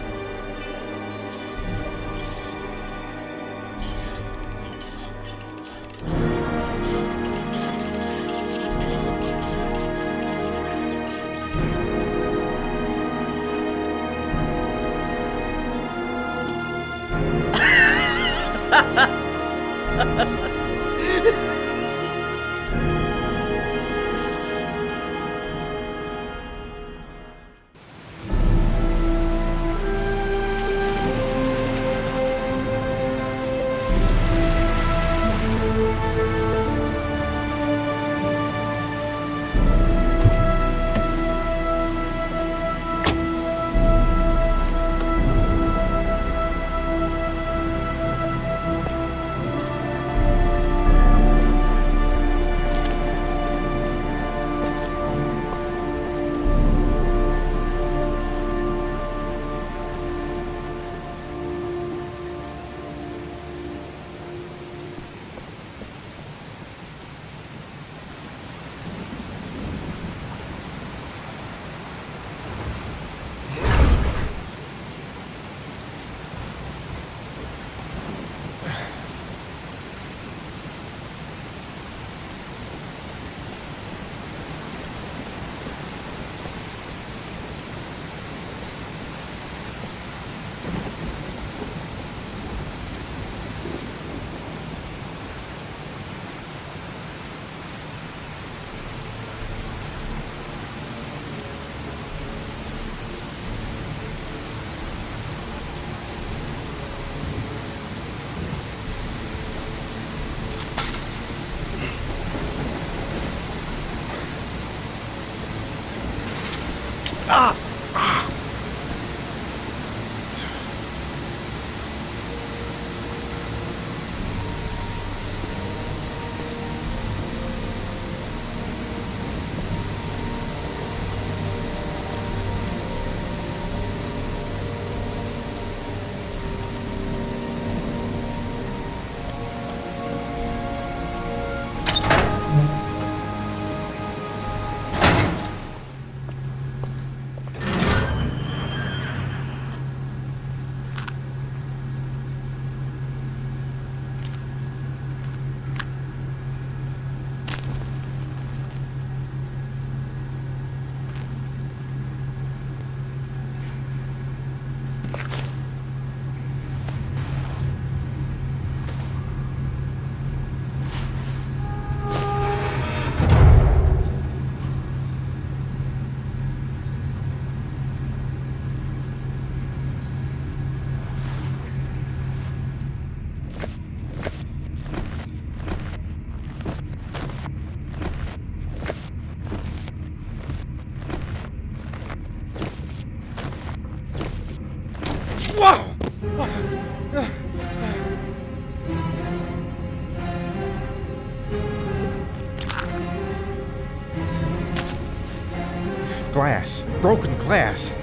glass. Broken glass.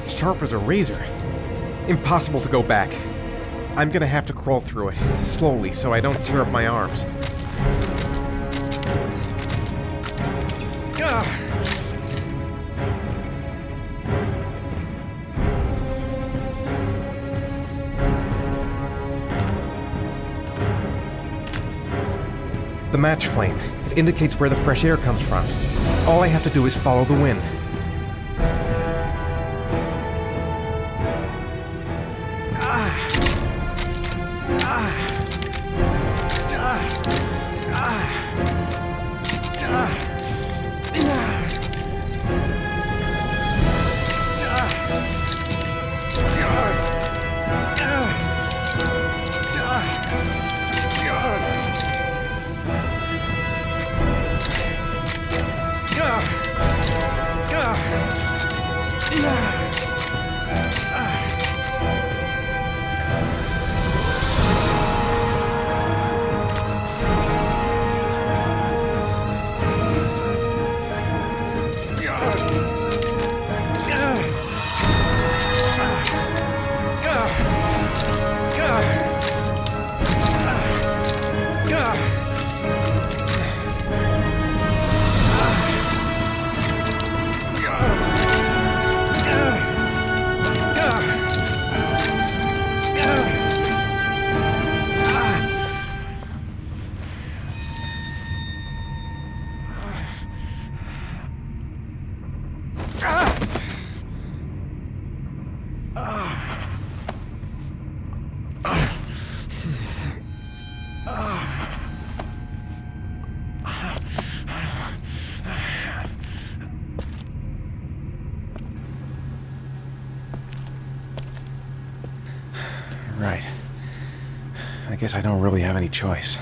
Sharp as a razor. Impossible to go back. I'm gonna have to crawl through it, slowly, so I don't tear up my arms. The match flame. It indicates where the fresh air comes from. All I have to do is follow the wind. Right. I guess I don't really have any choice.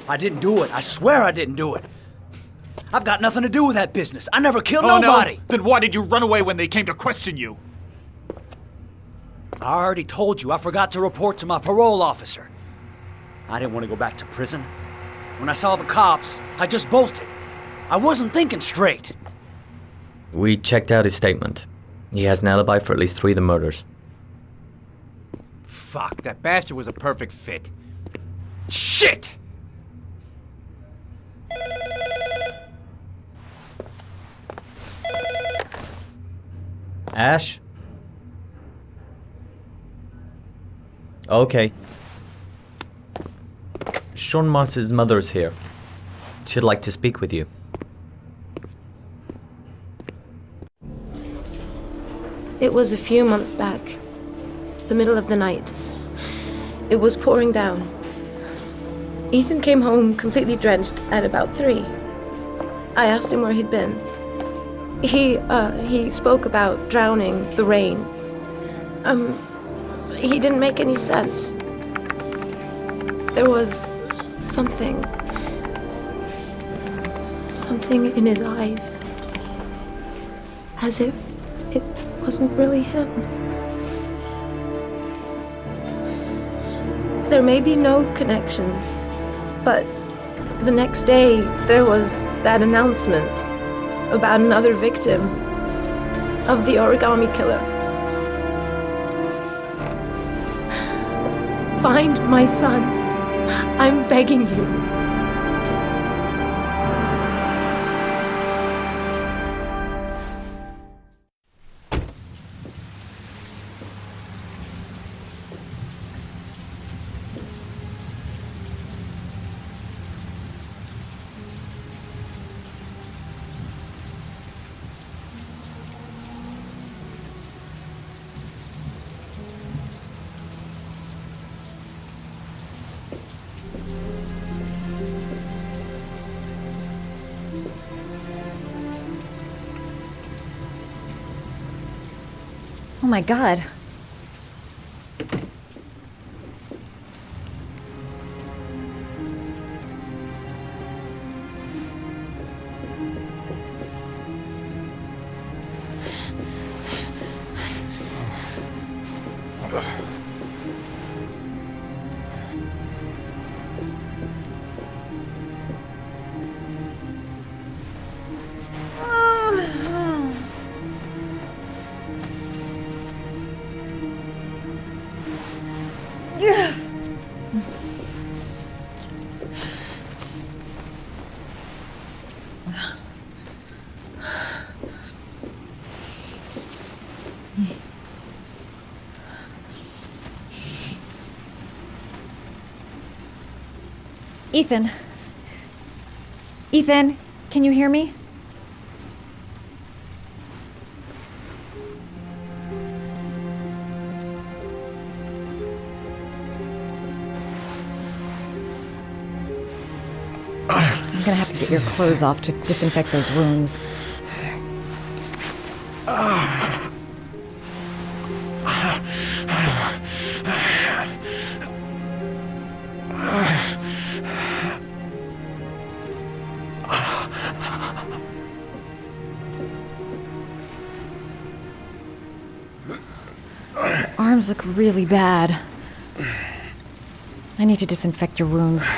I didn't do it. I swear I didn't do it. I've got nothing to do with that business. I never killed nobody. No? Then why did you run away when they came to question you? I already told you I forgot to report to my parole officer. I didn't want to go back to prison. When I saw the cops, I just bolted. I wasn't thinking straight. We checked out his statement. He has an alibi for at least 3 of the murders. Fuck, that bastard was a perfect fit. Shit! Ash? Okay. Sean Moss's mother's here. She'd like to speak with you. It was a few months back. The middle of the night. It was pouring down. Ethan came home completely drenched at about 3. I asked him where he'd been. He spoke about drowning, the rain. He didn't make any sense. There was something in his eyes. As if it wasn't really him. There may be no connection, but the next day there was that announcement about another victim of the origami killer. Find my son. I'm begging you. Oh my god. Ethan. Ethan, can you hear me? I'm gonna have to get your clothes off to disinfect those wounds. Arms look really bad. I need to disinfect your wounds.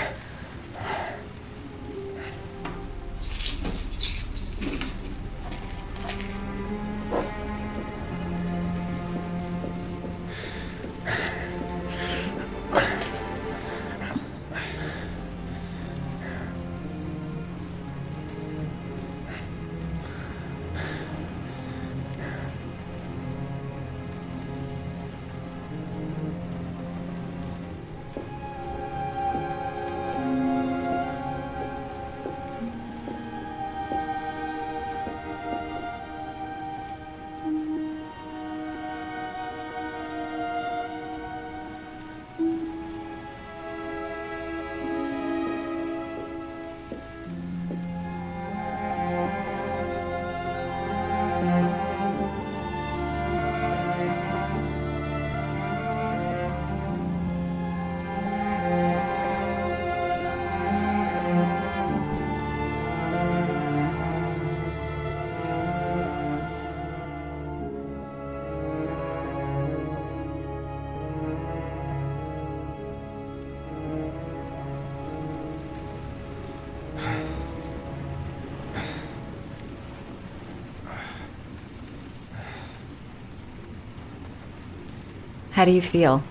How do you feel?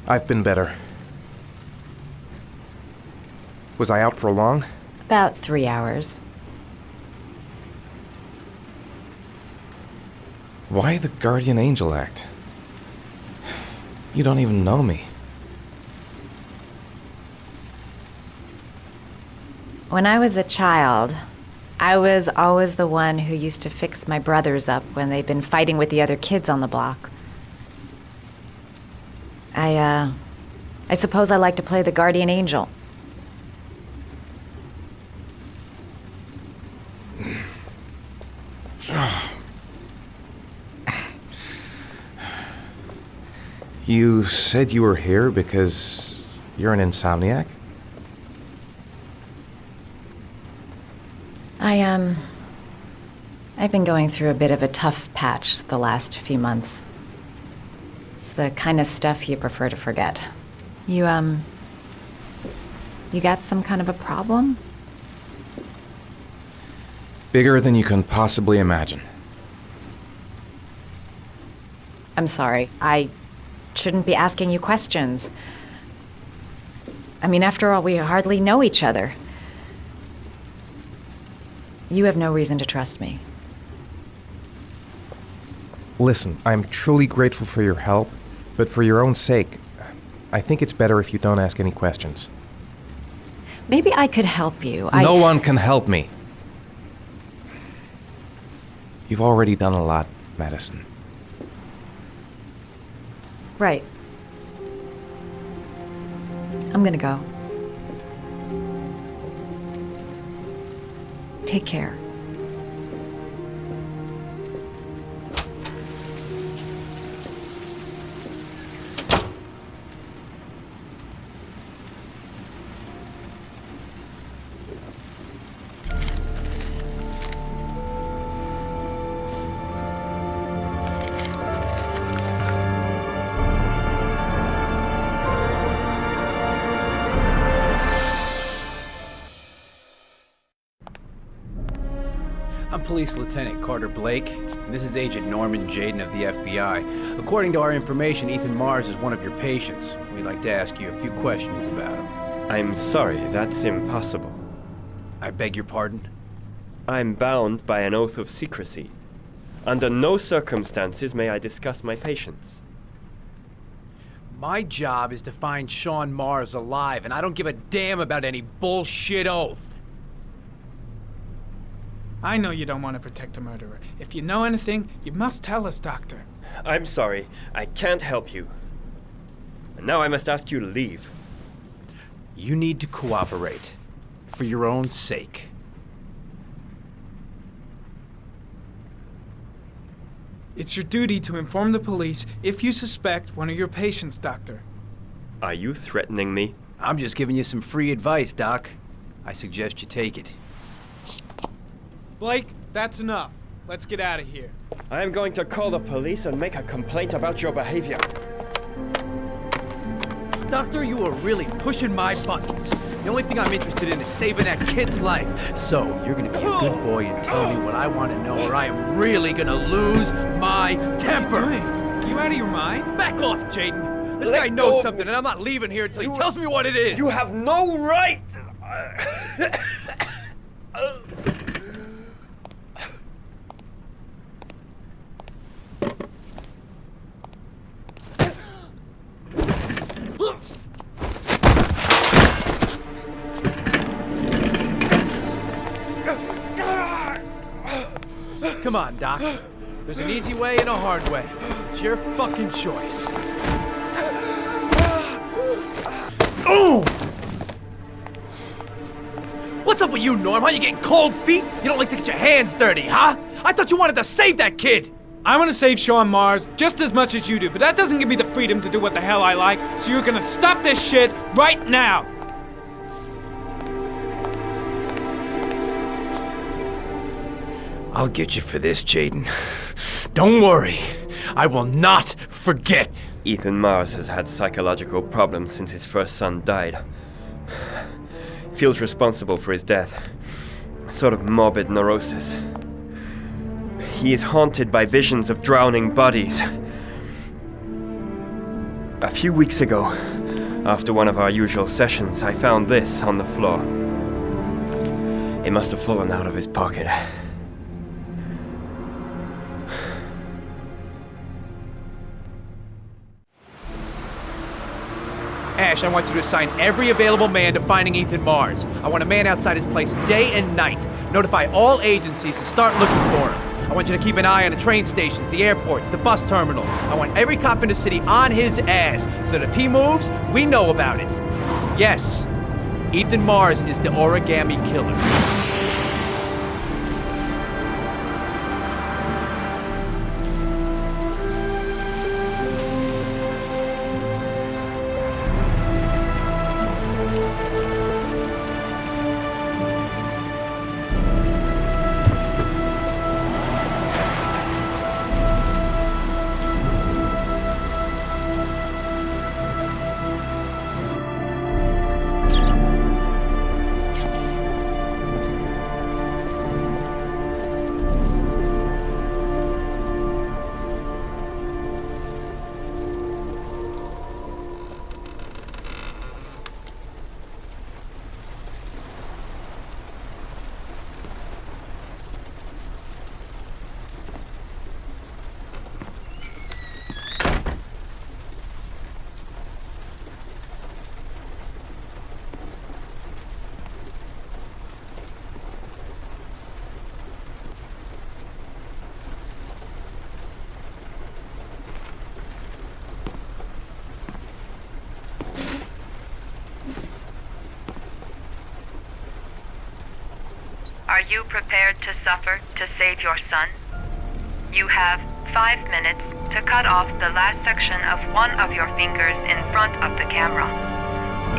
I've been better. Was I out for long? About 3 hours. Why the guardian angel act? You don't even know me. When I was a child, I was always the one who used to fix my brothers up when they'd been fighting with the other kids on the block. I suppose I like to play the guardian angel. You said you were here because you're an insomniac? I've been going through a bit of a tough patch the last few months. It's the kind of stuff you prefer to forget. You got some kind of a problem? Bigger than you can possibly imagine. I'm sorry. I shouldn't be asking you questions. I mean, after all, we hardly know each other. You have no reason to trust me. Listen, I'm truly grateful for your help, but for your own sake, I think it's better if you don't ask any questions. Maybe I could help you. No one can help me. You've already done a lot, Madison. Right. I'm gonna go. Take care. I'm Police Lieutenant Carter Blake, and this is Agent Norman Jaden of the FBI. According to our information, Ethan Mars is one of your patients. We'd like to ask you a few questions about him. I'm sorry, that's impossible. I beg your pardon? I'm bound by an oath of secrecy. Under no circumstances may I discuss my patients. My job is to find Sean Mars alive, and I don't give a damn about any bullshit oath. I know you don't want to protect a murderer. If you know anything, you must tell us, Doctor. I'm sorry, I can't help you. And now I must ask you to leave. You need to cooperate. For your own sake. It's your duty to inform the police if you suspect one of your patients, Doctor. Are you threatening me? I'm just giving you some free advice, Doc. I suggest you take it. Blake, that's enough. Let's get out of here. I am going to call the police and make a complaint about your behavior. Doctor, you are really pushing my buttons. The only thing I'm interested in is saving that kid's life. So, you're gonna be a good boy and tell me what I want to know, or I am really gonna lose my temper. What are you doing? You out of your mind? Back off, Jaden. This guy knows something, and I'm not leaving here until he tells me what it is. You have no right! Come on, Doc. There's an easy way and a hard way. It's your fucking choice. Oh! What's up with you, Norm? How you getting cold feet? You don't like to get your hands dirty, huh? I thought you wanted to save that kid! I want to save Sean Mars just as much as you do, but that doesn't give me the freedom to do what the hell I like, so you're gonna stop this shit right now! I'll get you for this, Jaden. Don't worry. I will not forget. Ethan Mars has had psychological problems since his first son died. Feels responsible for his death. sort of morbid neurosis. He is haunted by visions of drowning bodies. A few weeks ago, after one of our usual sessions, I found this on the floor. It must have fallen out of his pocket. Ash, I want you to assign every available man to finding Ethan Mars. I want a man outside his place day and night. Notify all agencies to start looking for him. I want you to keep an eye on the train stations, the airports, the bus terminals. I want every cop in the city on his ass, so that if he moves, we know about it. Yes, Ethan Mars is the origami killer. Are you prepared to suffer to save your son? You have 5 minutes to cut off the last section of one of your fingers in front of the camera.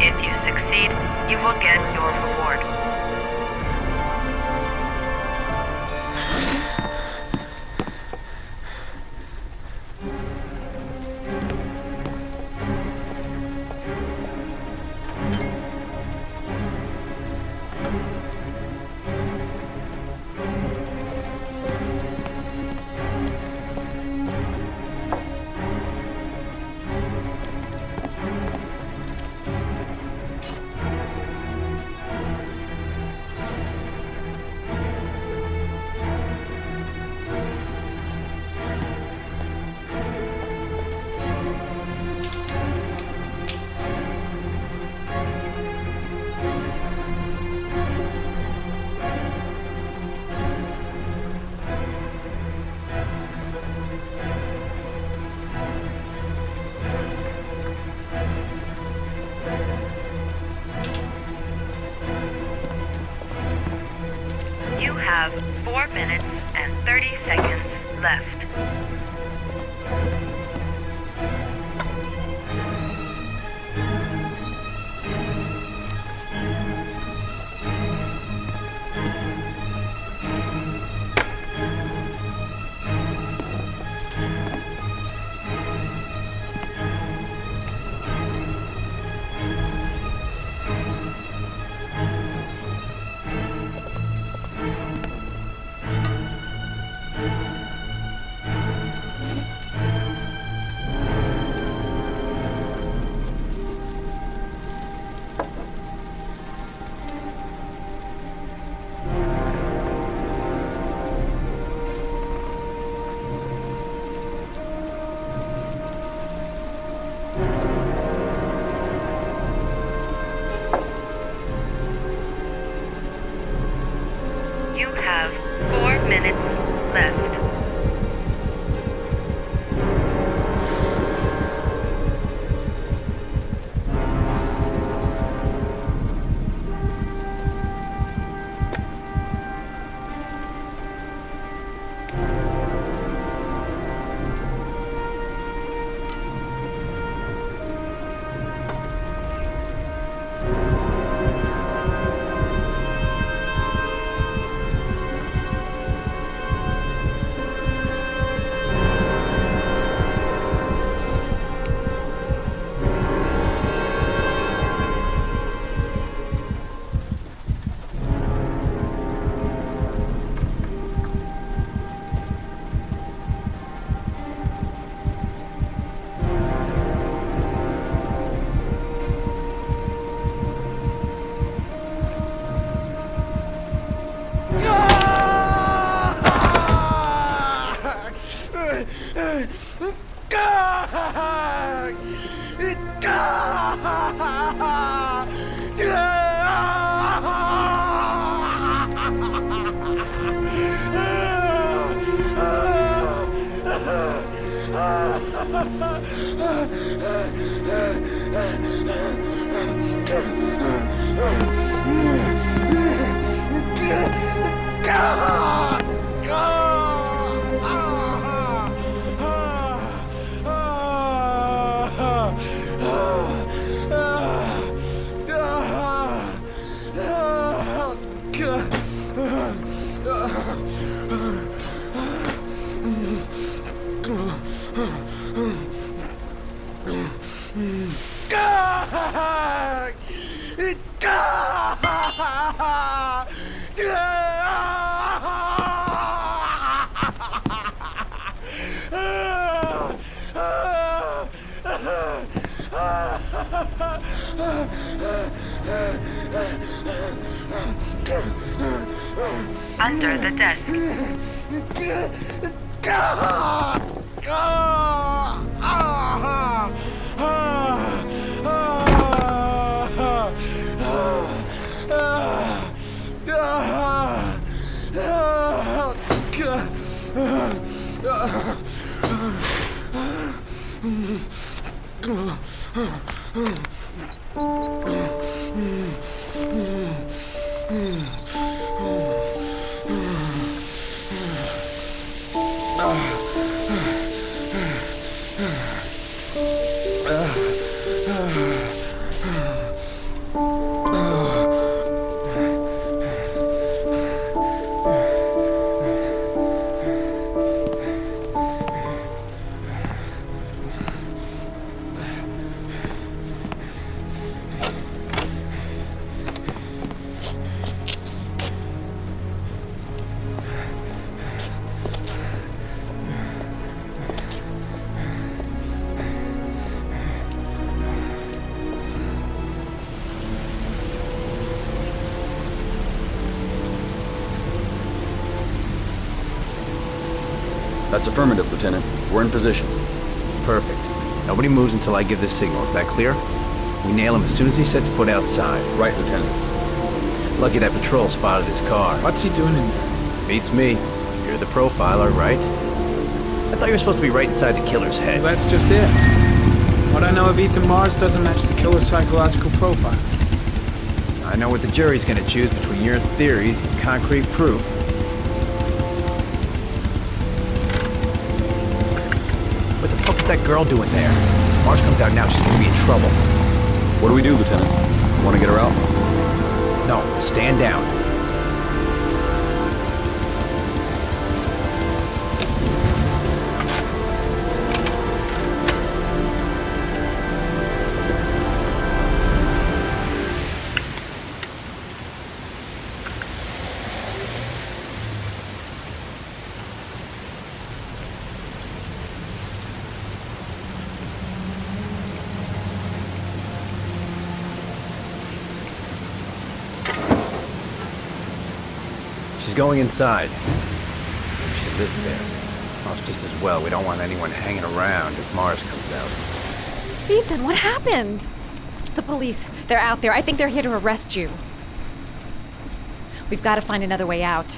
If you succeed, you will get your reward. You have 4 minutes and 30 seconds left. You have 4 minutes left. Under the desk. That's affirmative, Lieutenant. We're in position. Perfect. Nobody moves until I give the signal. Is that clear? We nail him as soon as he sets foot outside. Right, Lieutenant. Lucky that patrol spotted his car. What's he doing in there? Beats me. You're the profiler, right? I thought you were supposed to be right inside the killer's head. Well, that's just it. What I know of Ethan Mars doesn't match the killer's psychological profile. I know what the jury's gonna choose between your theories and concrete proof. What the fuck is that girl doing there? Mars comes out now, she's gonna be in trouble. What do we do, Lieutenant? Want to get her out? No, stand down. She's going inside. She lives there. Well, it's just as well. We don't want anyone hanging around if Mars comes out. Ethan, what happened? The police. They're out there. I think they're here to arrest you. We've got to find another way out.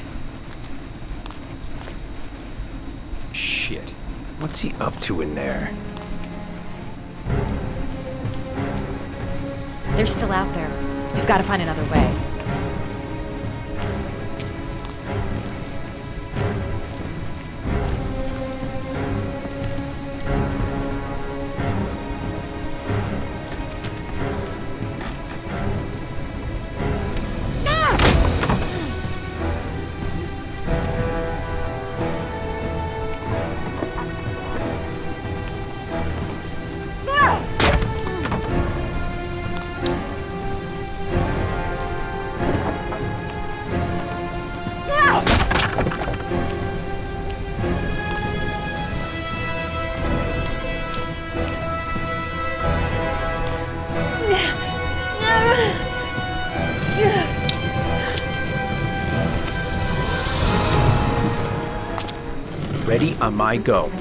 Shit. What's he up to in there? They're still out there. We've got to find another way. Ready on my go.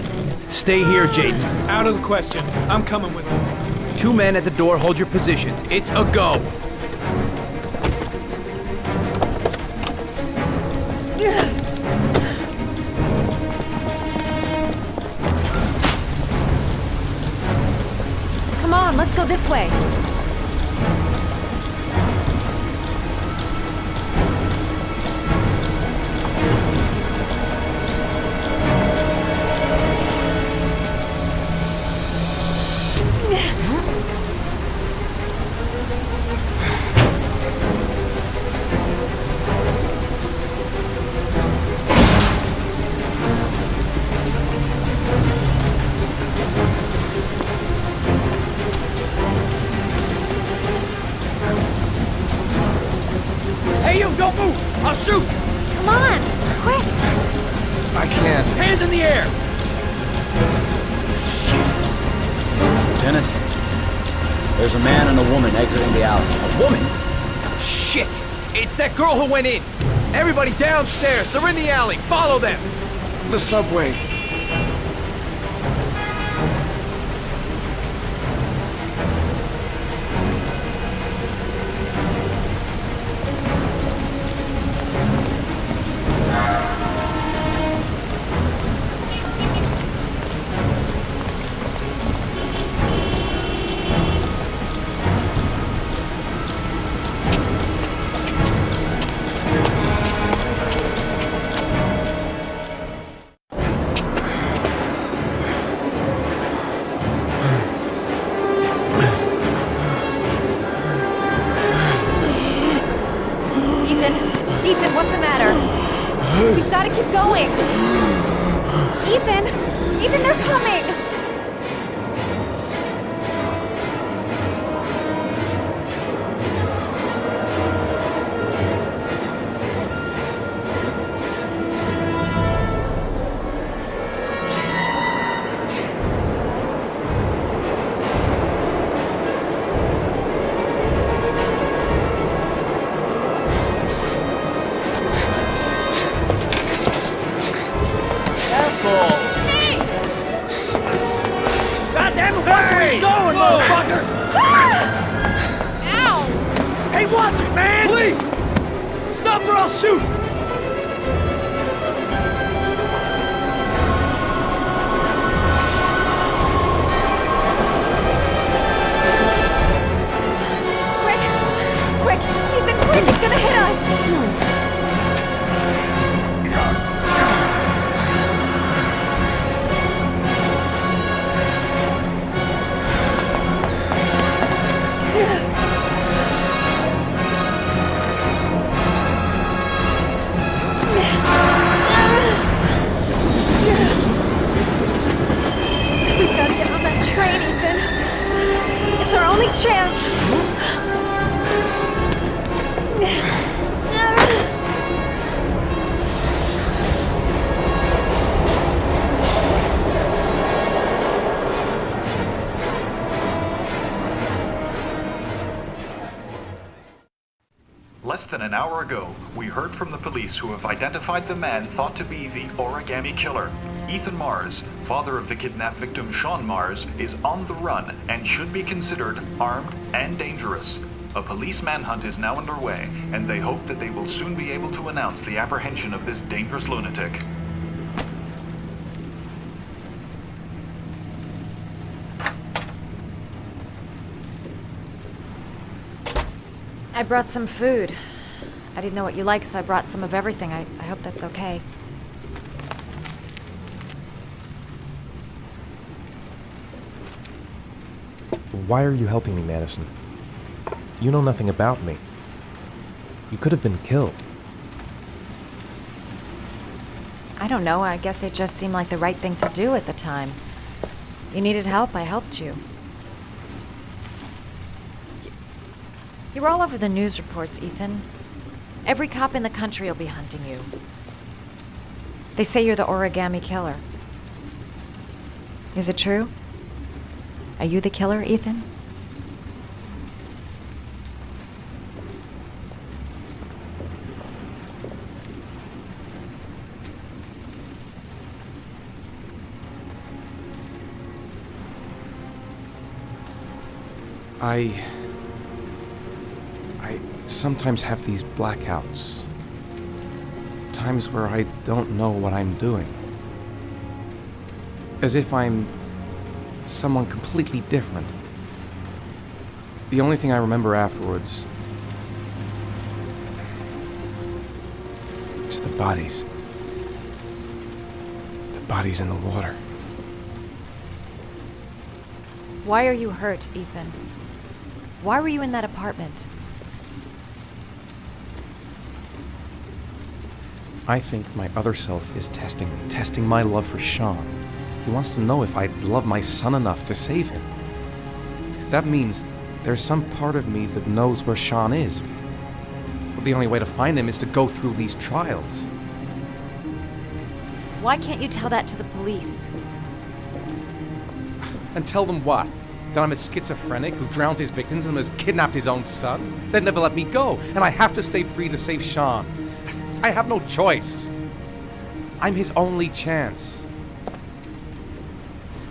Stay here, Jaden. Out of the question. I'm coming with you. 2 men at the door, hold your positions. It's a go. Come on, let's go this way. Hey, you, don't move! I'll shoot! Come on, quick! I can't. Hands in the air! Lieutenant, there's a man and a woman exiting the alley. A woman? Shit! It's that girl who went in! Everybody downstairs! They're in the alley! Follow them! The subway. Ethan, what's the matter? We've got to keep going. Ethan! Ethan, they're coming! Going, motherfucker! Ow! Hey, watch it, man! Please! Stop or I'll shoot! Quick! Ethan, quick! He's gonna hit us! We've got to get on that train, Ethan. It's our only chance. Less than an hour ago, we heard from the police who have identified the man thought to be the origami killer. Ethan Mars, father of the kidnapped victim Sean Mars, is on the run and should be considered armed and dangerous. A police manhunt is now underway, and they hope that they will soon be able to announce the apprehension of this dangerous lunatic. I brought some food. I didn't know what you liked, so I brought some of everything. I hope that's okay. Why are you helping me, Madison? You know nothing about me. You could have been killed. I don't know. I guess it just seemed like the right thing to do at the time. You needed help, I helped you. You're all over the news reports, Ethan. Every cop in the country will be hunting you. They say you're the origami killer. Is it true? Are you the killer, Ethan? I sometimes have these blackouts. Times where I don't know what I'm doing. As if I'm someone completely different. The only thing I remember afterwards is the bodies. The bodies in the water. Why are you hurt, Ethan? Why were you in that apartment? I think my other self is testing me, testing my love for Sean. He wants to know if I'd love my son enough to save him. That means there's some part of me that knows where Sean is. But the only way to find him is to go through these trials. Why can't you tell that to the police? And tell them what? That I'm a schizophrenic who drowns his victims and has kidnapped his own son? They'd never let me go, and I have to stay free to save Sean. I have no choice. I'm his only chance.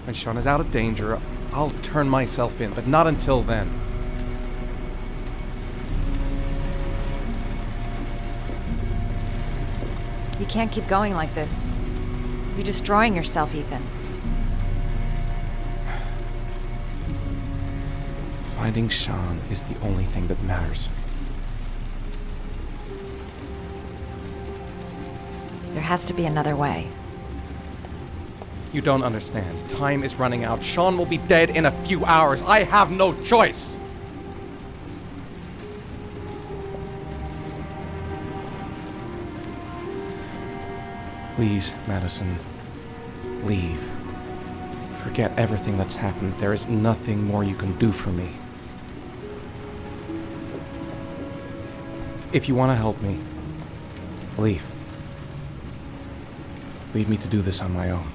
When Sean is out of danger, I'll turn myself in, but not until then. You can't keep going like this. You're destroying yourself, Ethan. Finding Sean is the only thing that matters. There has to be another way. You don't understand. Time is running out. Sean will be dead in a few hours. I have no choice. Please, Madison, leave. Forget everything that's happened. There is nothing more you can do for me. If you want to help me, leave. Leave me to do this on my own.